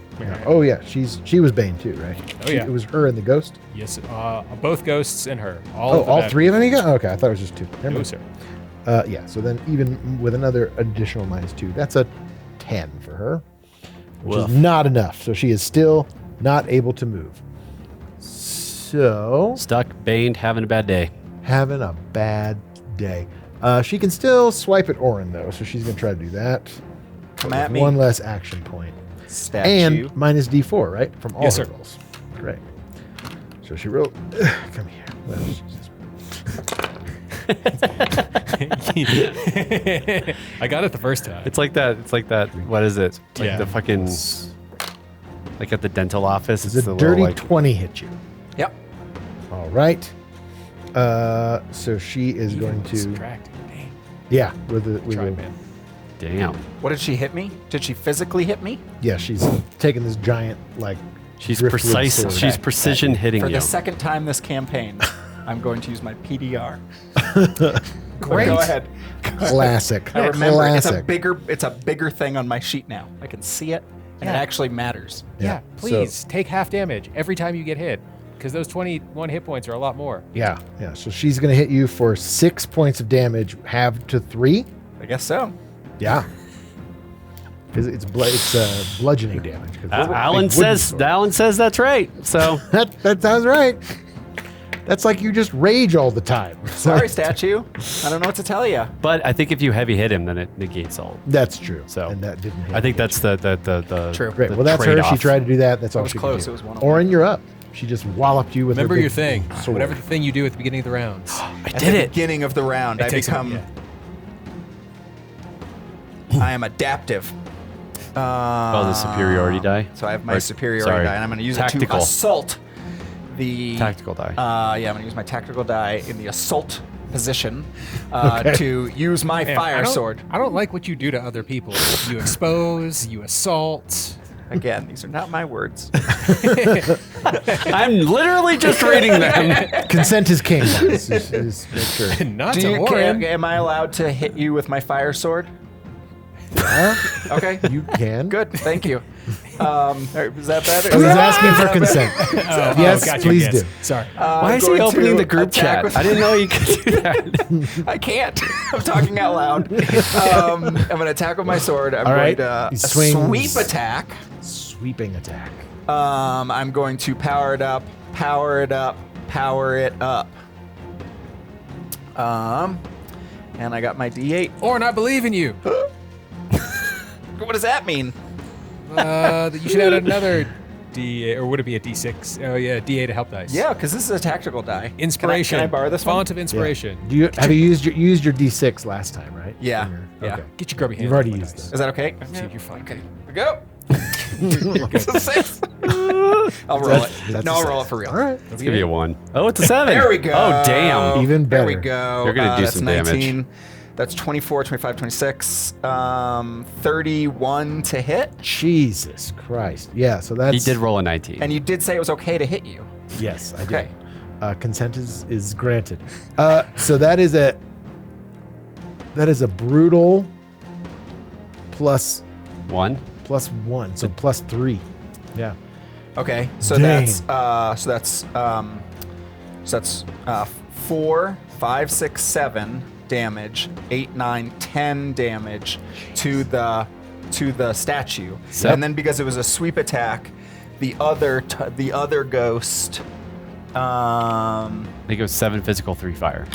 Oh yeah, she was Bane too, right? Oh, yeah. It was her and the ghost. Yes, both ghosts and her. All three of them you got? Okay, I thought it was just two. Never No, mind. sir. Yeah, so then even with another additional -2, that's a 10 for her, which Woof. is not enough. So she is still not able to move. So Stuck, baned, having a bad day. having a bad day. She can still swipe at Orin though, so she's gonna try to do that. Come With at me. One less action point. Statue. And minus D4, right? From all Yes, her sir. rolls. Great. So she rolled. Come here. Well, she's just- I got it the first time. It's like that. It's like that. What is it? It's like Yeah. the fucking. Like at the dental office. Does It's a the dirty little, like, 20 hit you? Yep. All right. So she is going to. Subtract. Dang. Yeah, with a Tried, man. Damn. What did she hit me? Did she physically hit me? yeah. She's taking this giant like. She's driftwood precise. sword. She's precision hitting For you. the second time this campaign, I'm going to use my PDR. Great. Go ahead. Classic. I remember Classic. it's a bigger thing on my sheet now. I can see it, and it Yeah. actually matters. Yeah, so- please take half damage every time you get hit, because those 21 hit points are a lot more. Yeah, yeah. So she's going to hit you for 6 points of damage, halved to 3. I guess so. Yeah. Because it's bludgeoning damage. 'cause it's a big Alan wooden sword. says that's right. So That sounds right. That's like you just rage all the time. Sorry, statue. I don't know what to tell you. but I think if you heavy hit him, then it negates all. That's true. So, and that didn't hit. I think you. that's the True. Great. the Well, that's her. She trade-off. tried to do that. That's all was she close. could do. It was one on Orin, one. you're up. She just walloped you with Remember her your big thing. sword. Whatever the thing you do at the beginning of the rounds. I At did the it. beginning of the round, I takes become. I am adaptive. Oh, the superiority die. So I have my Or- superiority sorry, die, and I'm going to use tactical. it to assault the Tactical die. Yeah, I'm going to use my tactical die in the assault position Okay. to use my Man, fire sword. I don't like what you do to other people. You expose, you assault. Again, these are not my words. I'm literally just reading them. Consent is king. guys. Just make sure. Not Do to you, Orin. am I allowed to hit you with my fire sword? Yeah, Okay. you can. Good. Thank you. Is that better? I was asking for consent. Yes, gotcha, please yes. do. Sorry. Why is he going opening to the group attack chat? with- I didn't know you could do that. I can't. I'm talking out loud. I'm going to attack with my sword. I'm All going right. to He swings. sweep attack. Sweeping attack. I'm going to power it up, power it up, power it up. And I got my D8. Orin, I believe in you. What does that mean? That you should add another D8, or would it be a D6? Oh yeah, D8 to help dice. Yeah, because this is a tactical die. Inspiration. Can I borrow this Font one? of inspiration. Have you used your D6 last time, right? Yeah, In your- yeah. Okay. Get your grubby hands. You've already on my used dice. those. Is that okay? Yeah, you're fine. Okay, here we go. It's a 6. I'll roll it. That's No, a I'll roll it six. for real. All right. Let's give you a 1. Oh, it's a 7. There we go. Oh, damn. Even There we better. go. You're gonna do that's some 19. damage. That's 24, 25, 26. 31 to hit. Jesus Christ. Yeah. So that's. He did roll a 19. And you did say it was okay to hit you. Yes, I Okay. did. Consent is granted. So that is a brutal plus 1. 1, so plus 3. Yeah. Okay. So Dang. that's 4, 5, 6, 7 damage, 8, 9, 10 damage to the statue. So- And then because it was a sweep attack, the other ghost I think it was 7 physical, 3 fire.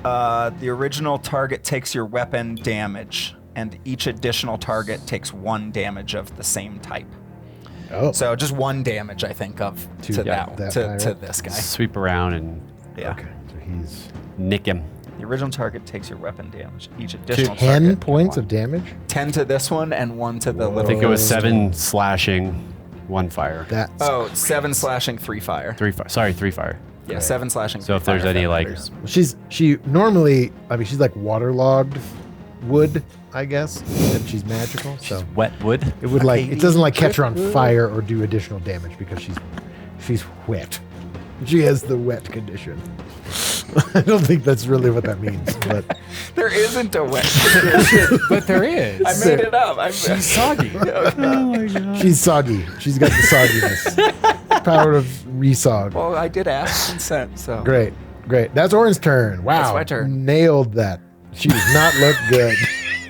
the original target takes your weapon damage, and each additional target takes 1 damage of the same type. Oh. So just 1 damage, I think, of to yeah, that, that to, guy, to right? this guy. Sweep around and Yeah. Okay. So he's nick him. The original target takes your weapon damage. Each additional 10 target. points of damage. 10 to this one and 1 to the Whoa. little. I think it was Oh. 7 slashing, 1 fire. That's Oh, 7 slashing, 3 fire. 3 fire. Sorry, 3 fire. Yeah, 7 slashing. So 3 if there's fire, any, that like- matters. she normally. I mean, she's like waterlogged wood, I guess, and she's magical. So Wet wood. it would like Katie. it doesn't like catch her on fire or do additional damage because she's wet. She has the wet condition. I don't think that's really what that means, but There isn't a way. But there is. I made it up. She's soggy. she's soggy. She's got the sogginess. Power of resog. Well, I did ask consent, so. Great. That's Orin's turn. Wow. That's my turn. Nailed that. She does not look good.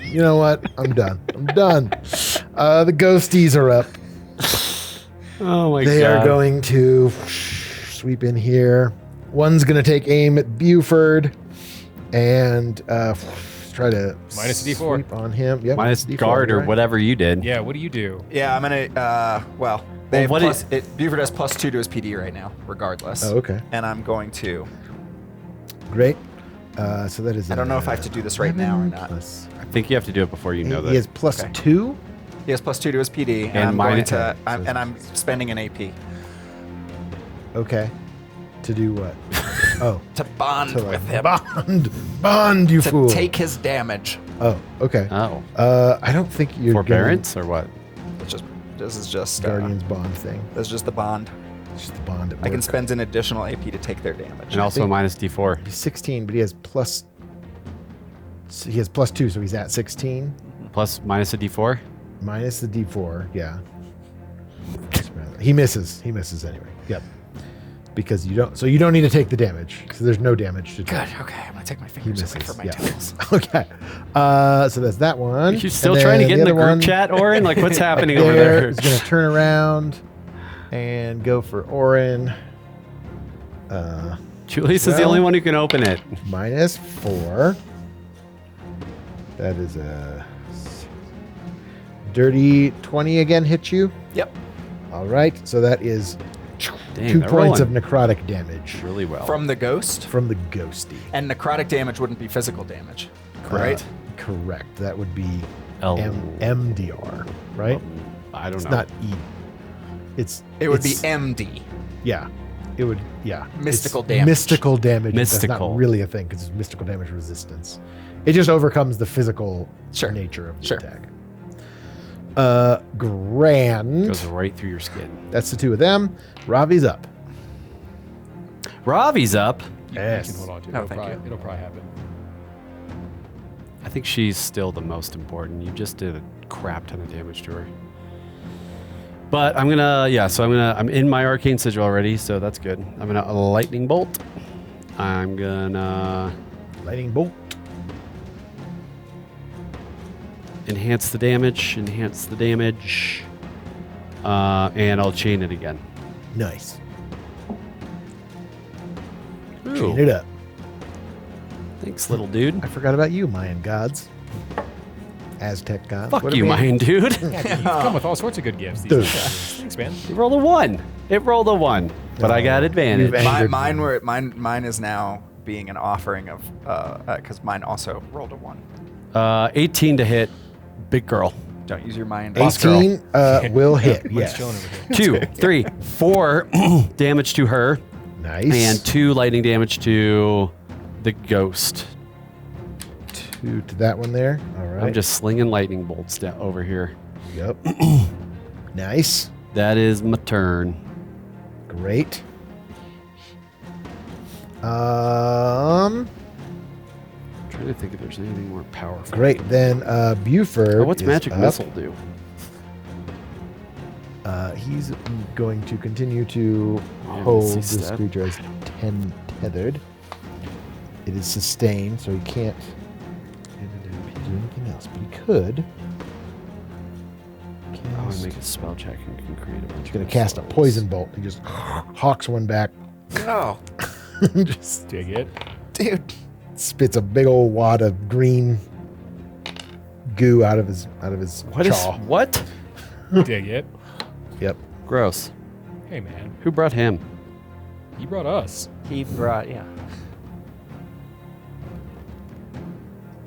You know what? I'm done. The ghosties are up. Oh my god. They are going to sweep in here. One's going to take aim at Buford and try to Minus a D4. sweep on him. Yep, Minus D4, guard or right? whatever you did. Yeah, what do you do? Yeah, I'm going to, well, they have what plus, Buford has +2 to his PD right now, regardless. Oh, okay. And I'm going to, Great. So that is. I don't know if I have to do this right now or not. I think you have to do it before you know that. He has plus Okay. 2. He has +2 to his PD, and, And I'm mine- going to, okay, I'm, so- and I'm spending an AP Okay. To do what? Oh. to bond To with him. Bond, you To fool. take his damage. Oh, okay. Oh. I don't think you're Forbearance or what? This is just, Guardian's bond thing. this is just the bond. It's just the bond at I can work. spend an additional AP to take their damage. And also a think- minus D4. He's 16, but he has plus. So he has +2, so he's at 16. Plus minus a D4. Minus the D4, yeah. He misses. He misses anyway. Yep. Because you don't. So you don't need to take the damage. So there's no damage to take. Good. Okay, I'm gonna take my He fingers misses. away from my Yeah. toes. Okay. So that's that one. You still And trying to then get in the other group one chat, Orin? Like, what's happening over there there? is going to turn around and go for Orin. Julius is the well- only one who can open it. -4. That is a dirty 20 again. Hit you. Yep. All right. So that is Dang, 2 they're points rolling of necrotic damage really well. From the ghost, from the ghosty. and necrotic damage wouldn't be physical damage, Uh, right? correct. That would be L. MDR, right? I don't It's know. not E. It's It would be it's- MD. Yeah. It would, yeah. Mystical It's damage. Mystical damage. That's Mystical. not really a thing because it's mystical damage resistance. It just overcomes the physical Sure. nature of the Sure. attack. Grand. Goes right through your skin. That's the 2 of them. Ravi's up. Ravi's up. You Yes. can hold on to it. Oh, It'll thank probably, you. it'll probably happen. I think she's still the most important. You just did a crap ton of damage to her. But I'm gonna, I'm in my arcane sigil already, so that's good. I'm gonna lightning bolt. I'm gonna Lightning bolt. enhance the damage, and I'll chain it again. Nice. Ooh. Chain it up. Thanks, little dude. I forgot about you, Mayan gods. Aztec gods. Fuck What you, are we- Mayan dude. Yeah, dude, you've come with all sorts of good gifts. These Dude. days. Thanks, man. It rolled a 1. It rolled a 1. But I got Oh, advantage. you've angered Mine is now being an offering of, because mine also rolled a 1. 18 to hit. Big girl. Don't use your mind. 18 will hit. Mine's Yes. chilling over here. 2, 3, 4 damage to her. Nice. And 2 lightning damage to the ghost. 2 to that one there. All right. I'm just slinging lightning bolts down over here. Yep. Nice. That is my turn. Great. Trying to think if there's anything more powerful. Great. Then Buford. Oh, what's is magic up. missile do? He's going to continue to Yeah, hold see this stat. creature as tethered. It is sustained, so he can't do anything else. But he could. Oh, and make a spell check and can create a bunch. He's going to cast a poison bolt. He just hawks one back. No, Just Dig it. dude. spits a big old wad of green goo out of his What is chaw. what? Dig it. Yep. Gross. Hey, man. Who brought him? He brought us. He brought, yeah.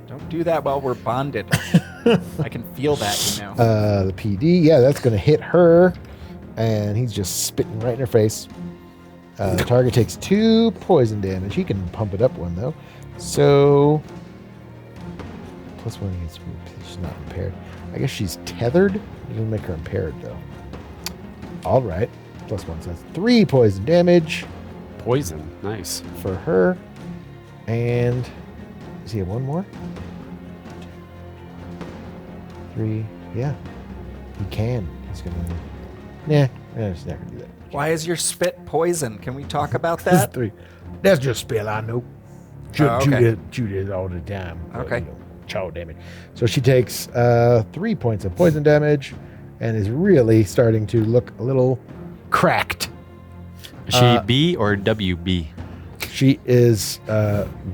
Don't do that while we're bonded. I can feel that, you know. The PD, yeah, that's going to hit her, and he's just spitting right in her face. The target takes 2 poison damage. He can pump it up 1 though. So +1 against she's not impaired. I guess she's tethered. It doesn't make her impaired though. All right, +1, so that's 3 poison damage Poison. Nice. for her. And does he have one more? 3. Yeah. He can. He's going to... Nah, he's not going to do that. Why is your spit poison? Can we talk about This is that? 3. That's just spell, I know. Should okay. shoot it all the time. Okay. You know, chow damage. So she takes 3 points of poison damage and is really starting to look a little cracked. Is she B or WB? She is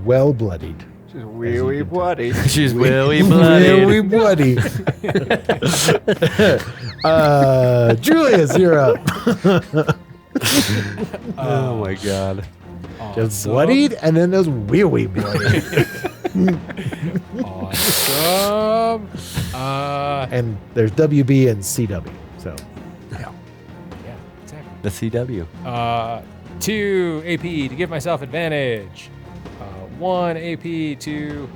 well bloodied. She's wee bloody. She's willy bloody. Really bloody. Julius, you're up. Oh my god. Just bloodied, and then there's wee bloody. Awesome. And there's WB and CW. So Yeah, exactly. The CW. 2 AP to give myself advantage. 1 AP to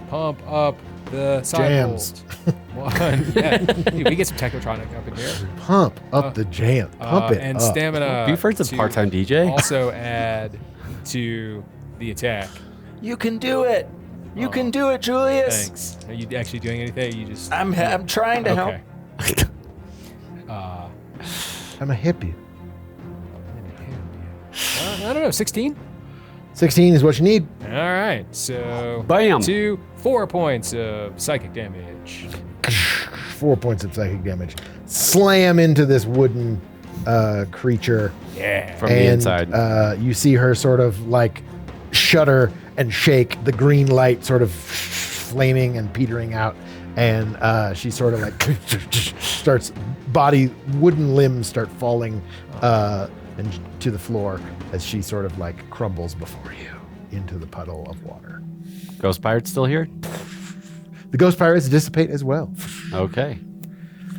pump up the Jams. sidebolt. 1. Yeah. Dude, we get some Technotronic up in here. pump up the jam. Pump it and up. stamina. Buford's a to part-time DJ. Also add to the attack. You can do it. You can do it, Julius. Thanks. Are you actually doing anything? You just I'm trying to help. okay. I'm a hippie. I don't know. 16. 16 is what you need. All right. So Bam. 4 points of psychic damage. 4 points of psychic damage. Slam into this wooden creature. Yeah. From the And inside. you see her sort of like shudder and shake, the green light sort of flaming and petering out. And she sort of like starts, wooden limbs start falling and to the floor as she sort of like crumbles before you into the puddle of water. Ghost Pirate's still here? The ghost pirates dissipate as well. Okay.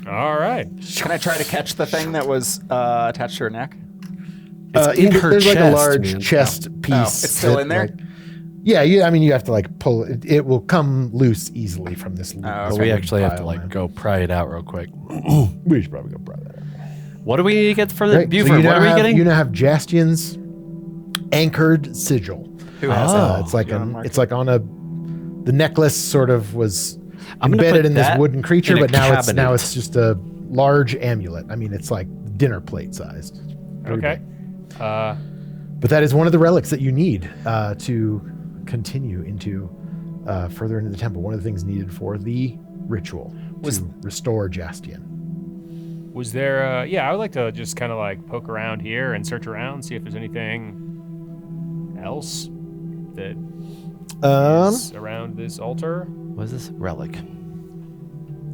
All right. Can I try to catch the thing that was attached to her neck? It's in her there's like a chest, large man. chest piece. Oh, it's still that, in there? like- yeah, I mean, you have to like pull it. It will come loose easily from this. But we actually have to like go pry it out real quick. We should probably go pry that out. What do we need to get from the Right, so Buford? you What now are we have- getting? You now have Jastian's anchored sigil. Who has Oh. it? It's like You wanna mark it's like on the necklace sort of was I'm gonna embedded put in this that wooden creature, in a but now cabinet. it's just a large amulet. I mean, it's like dinner plate sized. Okay. But that is one of the relics that you need to continue into further into the temple. One of the things needed for the ritual to restore Jastian. Was there? Yeah, I would like to just kind of like poke around here and search around, see if there's anything else that is around this altar. What is this? Relic.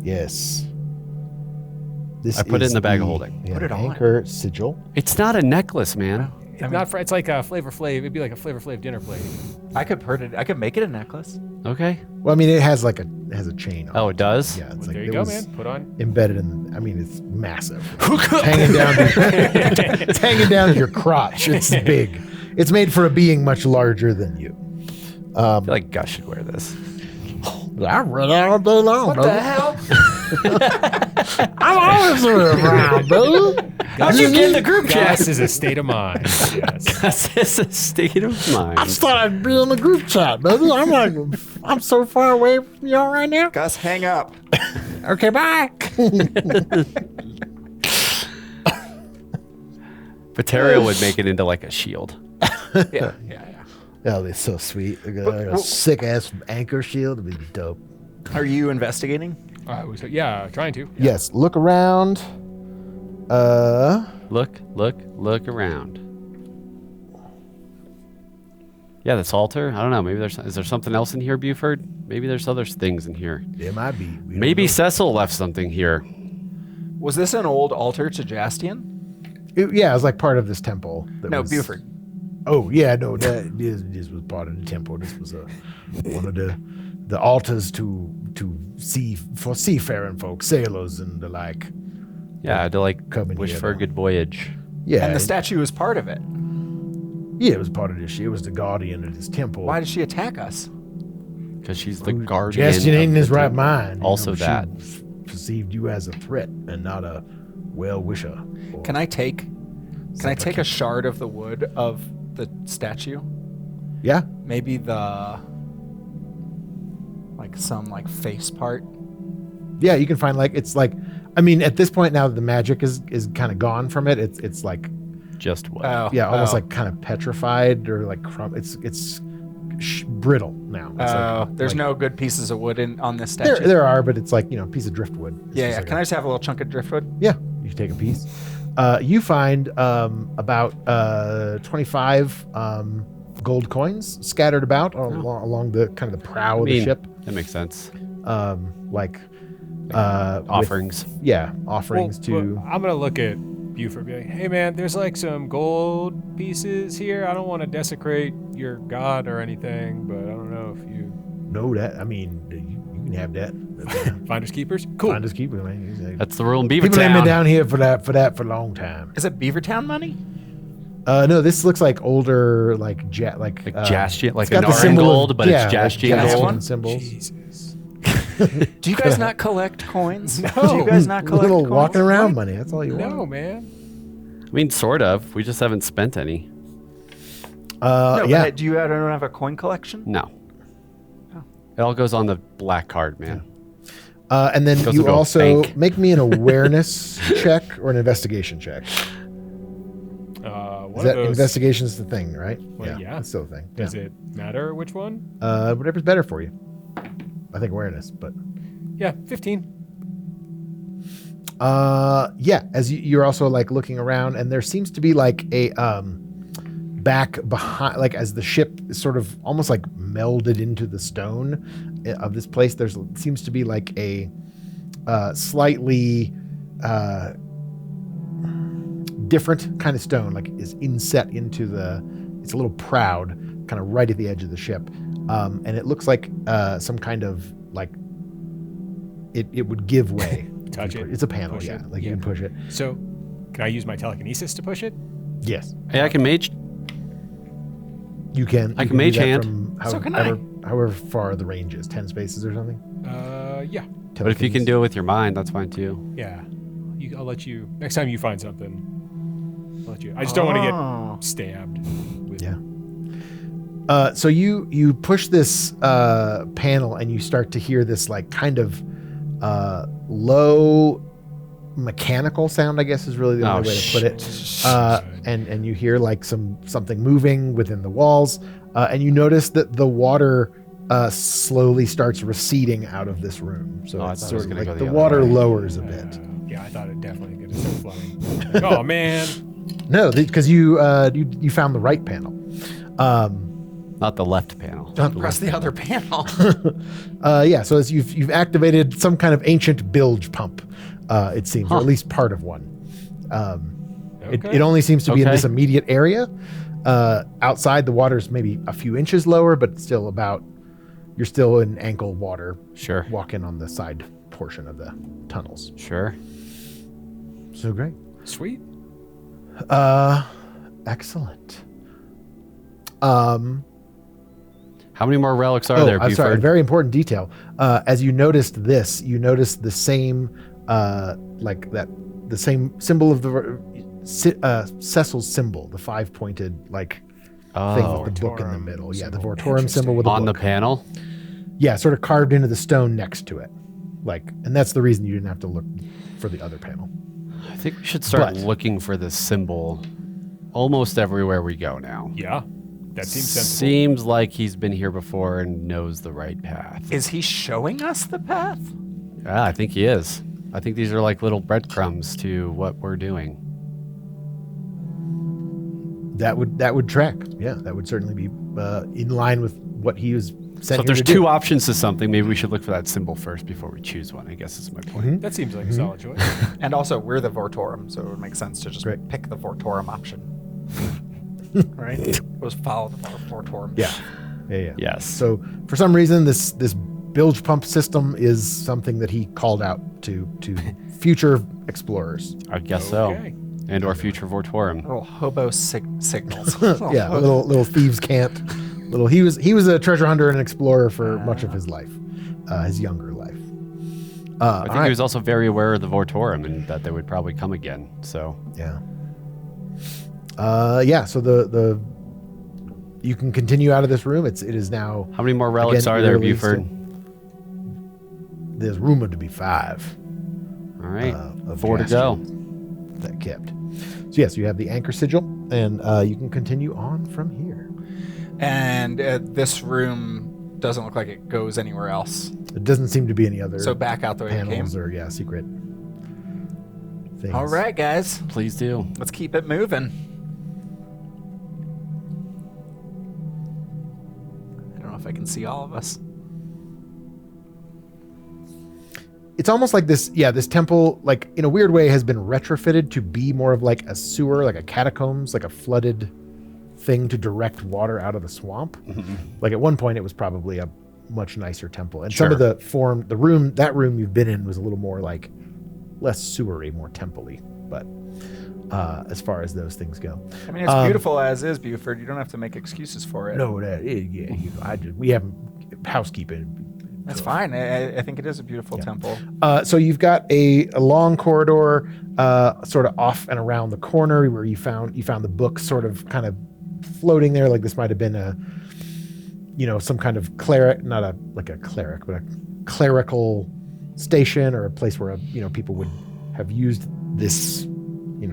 Yes. This I put it is in the bag of holding. Yeah, Put it on. anchor sigil. It's not a necklace, man. It's not. It's like a Flavor Flav. It'd be like a Flavor Flav dinner plate. I could make it a necklace. Okay. Well, I mean, it has like has a chain on Oh, it. it does? Yeah, it's Well, like there it you go, was man. Put on. embedded in. I mean, it's massive. It's hanging down. It's hanging down to your crotch. It's big. It's made for a being much larger than you. I feel like Gus should wear this. I run out all day long. What the hell? I'm always around, dude. How'd you get in the group Gas is a state of mind. Yes. Gus is a state of mind. I thought I'd be in the group chat, baby. I'm like, I'm so far away from y'all right now. Gus, hang up. Okay, bye. Pateria would make it into like a shield. Yeah. Oh, they're so sweet. A sick ass anchor shield would be dope. Are you investigating? Yeah, trying to. Yes, look around. Look around. Yeah, this altar. I don't know. Maybe is there something else in here, Buford? Maybe there's other things in here. There might be. We don't Maybe know. Cecil left something here. Was this an old altar to Jastian? Yeah, it was like part of this temple. No, Buford. Oh yeah, no, this was part of the temple. This was one of the altars for seafaring folk, sailors and the like. Yeah, to like Come in wish here, for a though. good voyage. Yeah, And the statue was part of it. yeah, it was part of this. It was the guardian of this temple. Why did she attack us? Because she's the guardian. Justin ain't in of his the right temple. mind. Also she that. perceived you as a threat and not a well-wisher. Can I take a shard of the wood of the statue? Yeah. Maybe the some face part. Yeah, you can find it's I mean, at this point now that the magic is kind of gone from it, it's like Just what? almost like kind of petrified or like it's brittle now. It's There's no good pieces of wood on this statue. there are, but it's like, piece of driftwood. It's Yeah. just like Can I just have a little chunk of driftwood? Yeah, you can take a piece. You find about 25 gold coins scattered about along the kind of the prow of the ship. That makes sense. offerings Offerings. to. I'm gonna look at Buford and be like, hey man, there's some gold pieces here. I don't want to desecrate your god or anything, but I don't know if you know that. I mean, you can have that. finders keepers. Cool. Finders keepers, man. That's the rule in Beavertown. People have been down here for that for a long time. Is it Beavertown money? No, this looks like older, Jastian, it's like got an the symbol gold, of, but it's Jastian Jastian gold. symbols. Jesus. Do you guys not collect coins? No. Do you guys not collect Little coins? walking around money. That's all you want. No, man. I mean, sort of. We just haven't spent any. No, yeah. but do you don't have a coin collection? No. Oh. It all goes on the black card, man. And then Goes you to a also bank. make me an awareness check or an investigation check. One Is that of those. investigation's the thing, right? Well, yeah. That's still a thing. Does it matter which one? Whatever's better for you. I think awareness, but Yeah, 15. yeah. As you're also looking around, and there seems to be a back behind, as the ship is sort of almost melded into the stone of this place. There seems to be a slightly different kind of stone, is inset into it's a little proud, kind of right at the edge of the ship, and it looks like some kind of it would give way. Touch it. It's a panel, Push yeah. it. You can push it. So, can I use my telekinesis to push it? Yes, Hey, I can mage. you can. I You can do mage that hand. from So can I. however far the range is, 10 spaces or something. Yeah. But if you can do it with your mind, that's fine too. Yeah. I'll let you. Next time you find something, I'll let you. I just don't want to get stabbed. With, Yeah. So you push this panel and you start to hear this kind of low mechanical sound, I guess is really the only way to put it. And you hear something moving within the walls, and you notice that the water slowly starts receding out out of this room. So I it's thought it was sort of gonna like go the the other water way. lowers a bit. Yeah, I thought it definitely going to start flooding. Like, oh man. No, because you found the right panel. Not the left panel. Press the other panel. Yeah, so as you've activated some kind of ancient bilge pump, it seems, or at least part of one. It only seems to be in this immediate area. Outside, the water's maybe a few inches lower, but still you're still in ankle water. Sure. Walking on the side portion of the tunnels. Sure. So great. Sweet. Excellent. How many more relics are there, I'm sorry, a Buford? very important detail. As you noticed this, you noticed the same, the same symbol of the Cecil's symbol, the 5-pointed thing with the book in the middle. Yeah, the Vortorum symbol with a On the book. panel? Yeah, sort of carved into the stone next to it. And that's the reason you didn't have to look for the other panel. I think we should start But- looking for this symbol almost everywhere we go now. Yeah. That seems sensible. Seems like he's been here before and knows the right path. Is he showing us the path? Yeah, I think he is. I think these are like little breadcrumbs to what we're doing. That would track. Yeah, that would certainly be in line with what he was So sent if here there's to do. two options to something, maybe we should look for that symbol first before we choose one, I guess is my point. That seems like a solid choice. And also, we're the Vortorum, so it would make sense to just Great. pick the Vortorum option. Right? Was follow the Vortorum. Yeah. Yes. So for some reason, this bilge pump system is something that he called out to future explorers. I guess Okay. so. And or future Vortorum. Little hobo signals. Yeah, little thieves can't. He was a treasure hunter and explorer for much of his life, his younger life. I think he was also very aware of the Vortorum and that they would probably come again. So Yeah. So You can continue out of this room. It is now. How many more relics again, are there, eerily Buford? still. There's rumored to be 5. All right, Of 4 to go. Jastion that kept. So yes, you have the anchor sigil, and you can continue on from here. And this room doesn't look like it goes anywhere else. It doesn't seem to be any other So back out the way it came. panels or secret things. All right, guys. Please do. Let's keep it moving. I don't know if I can see all of us. It's almost like this temple, like in a weird way, has been retrofitted to be more of like a sewer, like a catacombs, like a flooded thing to direct water out of the swamp. Like at one point, it was probably a much nicer temple, and some of the that room you've been in was a little more like less sewery, more temple-y. But as far as those things go, I mean, it's beautiful as is, Buford. You don't have to make excuses for it. no, we haven't housekeeping. That's fine. I think it is a beautiful temple. So you've got a long corridor, sort of off and around the corner where you found the book sort of kind of floating there. Like this might have been some kind of cleric, not a cleric, but a clerical station or a place where people would have used this,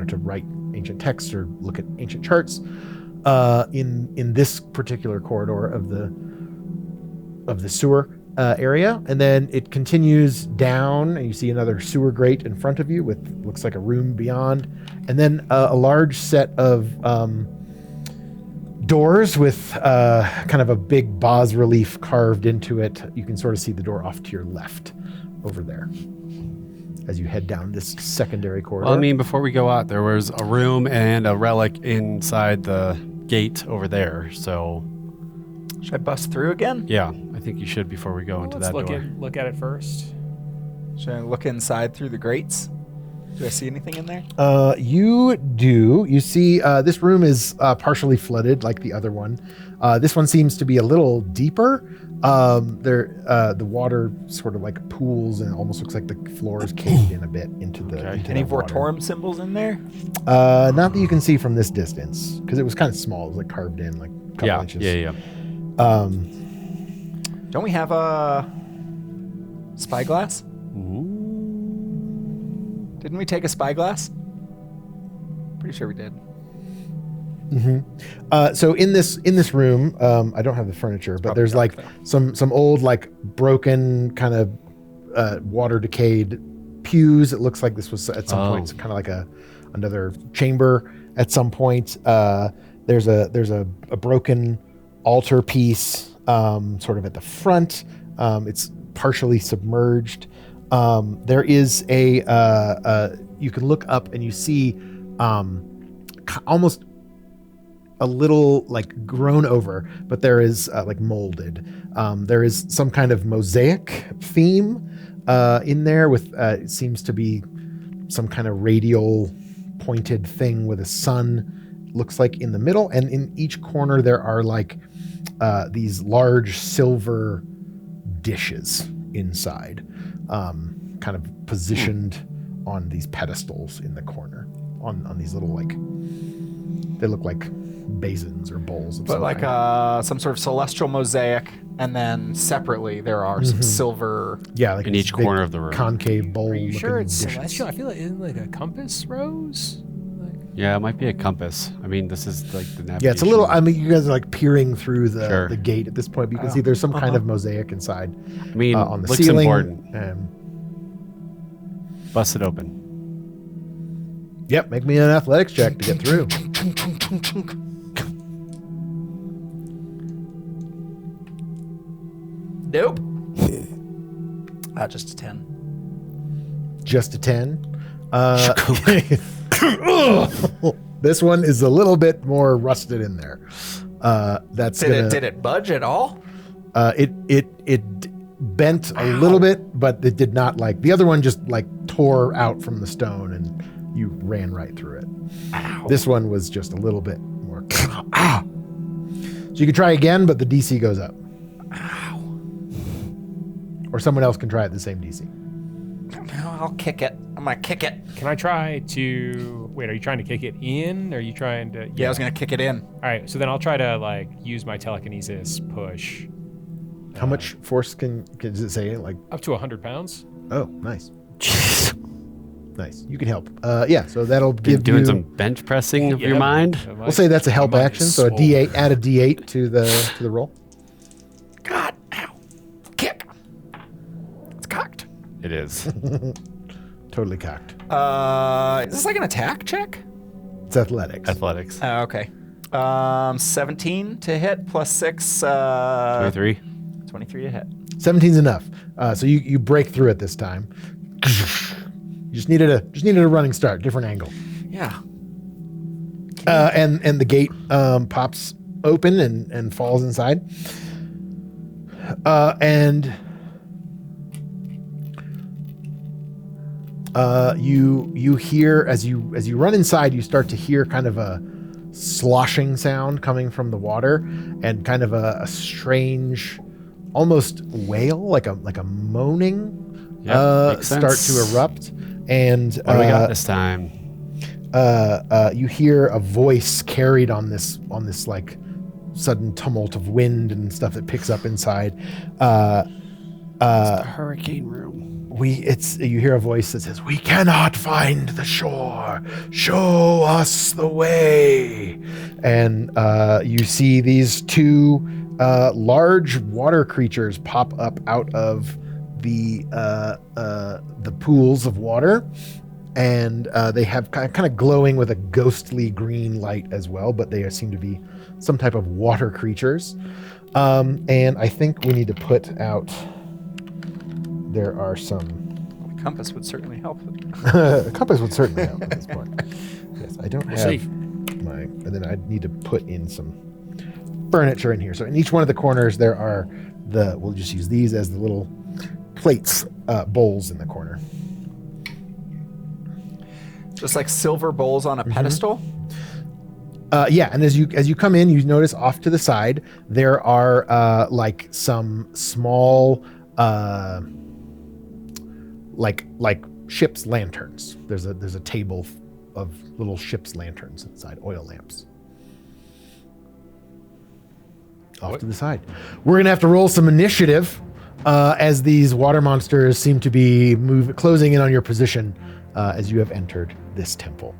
to write ancient texts or look at ancient charts. In this particular corridor of the sewer area, and then it continues down, and you see another sewer grate in front of you with looks like a room beyond, and then a large set of doors with kind of a big bas relief carved into it. You can sort of see the door off to your left over there as you head down this secondary corridor. Well, I mean, before we go out, there was a room and a relic inside the gate over there. So, Should I bust through again? yeah, I think you should before we go into Let's that door. look at it first. Should I look inside through the grates? Do I see anything in there? You do. You see this room is partially flooded like the other one. This one seems to be a little deeper. The water sort of like pools, and it almost looks like the floor is caved in a bit into the. Okay. Into Any the water. Vortorum symbols in there? Not that you can see from this distance, because it was kind of small. It was like carved in, like a couple inches. Yeah. Don't we have a spyglass? Didn't we take a spyglass? Pretty sure we did. So in this room, I don't have the furniture, but there's like some old like broken kind of water decayed pews. It looks like this was at some point kind of like another chamber at some point. There's a broken altar piece sort of at the front. It's partially submerged. There is you can look up and you see almost a little like grown over, but there is like molded. There is some kind of mosaic theme in there with it seems to be some kind of radial pointed thing with a sun, looks like, in the middle, and in each corner there are like these large silver dishes inside, kind of positioned on these pedestals in the corner, on these little like, they look like basins or bowls of But some like kind. some sort of celestial mosaic, and then separately there are some silver. Yeah, like in these each big corner of the room. concave bowl. Are you sure looking it's dishes. celestial? I feel like isn't it like a compass rose? Yeah, it might be a compass. I mean, this is like the navigation. Yeah, it's a little. I mean, you guys are like peering through Sure. the gate at this point. But you can see there's some kind of mosaic inside I mean, on the looks ceiling. important. Bust it open. Yep, make me an athletics check to get through. Nope. Just a 10. Just a 10. This one is a little bit more rusted in there. That's Did it budge at all? It bent a little bit, but it did not, like the other one just like tore out from the stone and you ran right through it. Ow. This one was just a little bit more. So you can try again, but the DC goes up. Ow. Or someone else can try at the same DC. I'll kick it. I'm gonna kick it. Can I try to... Wait, are you trying to kick it in? Or are you trying to... Yeah, I was gonna kick it in. All right, so then I'll try to, like, use my telekinesis push. How much force does it say? Like, Up to 100 pounds? oh, nice. Nice. You can help. Yeah, so that'll give Doing you... some bench pressing of your Yeah, mind. We'll say that's a help My mind action, is so a swollen. D8, add a D8 to the roll. God, ow. Kick. It's cocked. It is. Totally cocked. Is this like an attack check? It's athletics. Athletics. Oh, okay. 17 to hit plus 6. 23. 23 to hit. 17's enough. So you break through it this time. You just needed a running start, different angle. Yeah. And the gate pops open and falls inside. And you hear as you run inside, you start to hear kind of a sloshing sound coming from the water, and kind of a strange, almost wail, like a moaning, Makes start sense. to erupt. And What do we got this time? you hear a voice carried on this like sudden tumult of wind and stuff that picks up inside. Hurricane room. You hear a voice that says, "We cannot find the shore. Show us the way." And you see these two large water creatures pop up out of the pools of water, and they have kind of glowing with a ghostly green light as well, but they seem to be some type of water creatures. And I think we need to put out. There are some. The compass would certainly help. A compass would certainly help at this point. Yes, I don't have safe. and then I need to put in some furniture in here. So in each one of the corners, there are we'll just use these as the little plates, bowls in the corner. Just like silver bowls on a pedestal. Yeah, and as you come in, you notice off to the side there are like some small like ship's lanterns. There's a table of little ship's lanterns inside, oil lamps. Off to the side. We're gonna have to roll some initiative as these water monsters seem to be closing in on your position as you have entered this temple.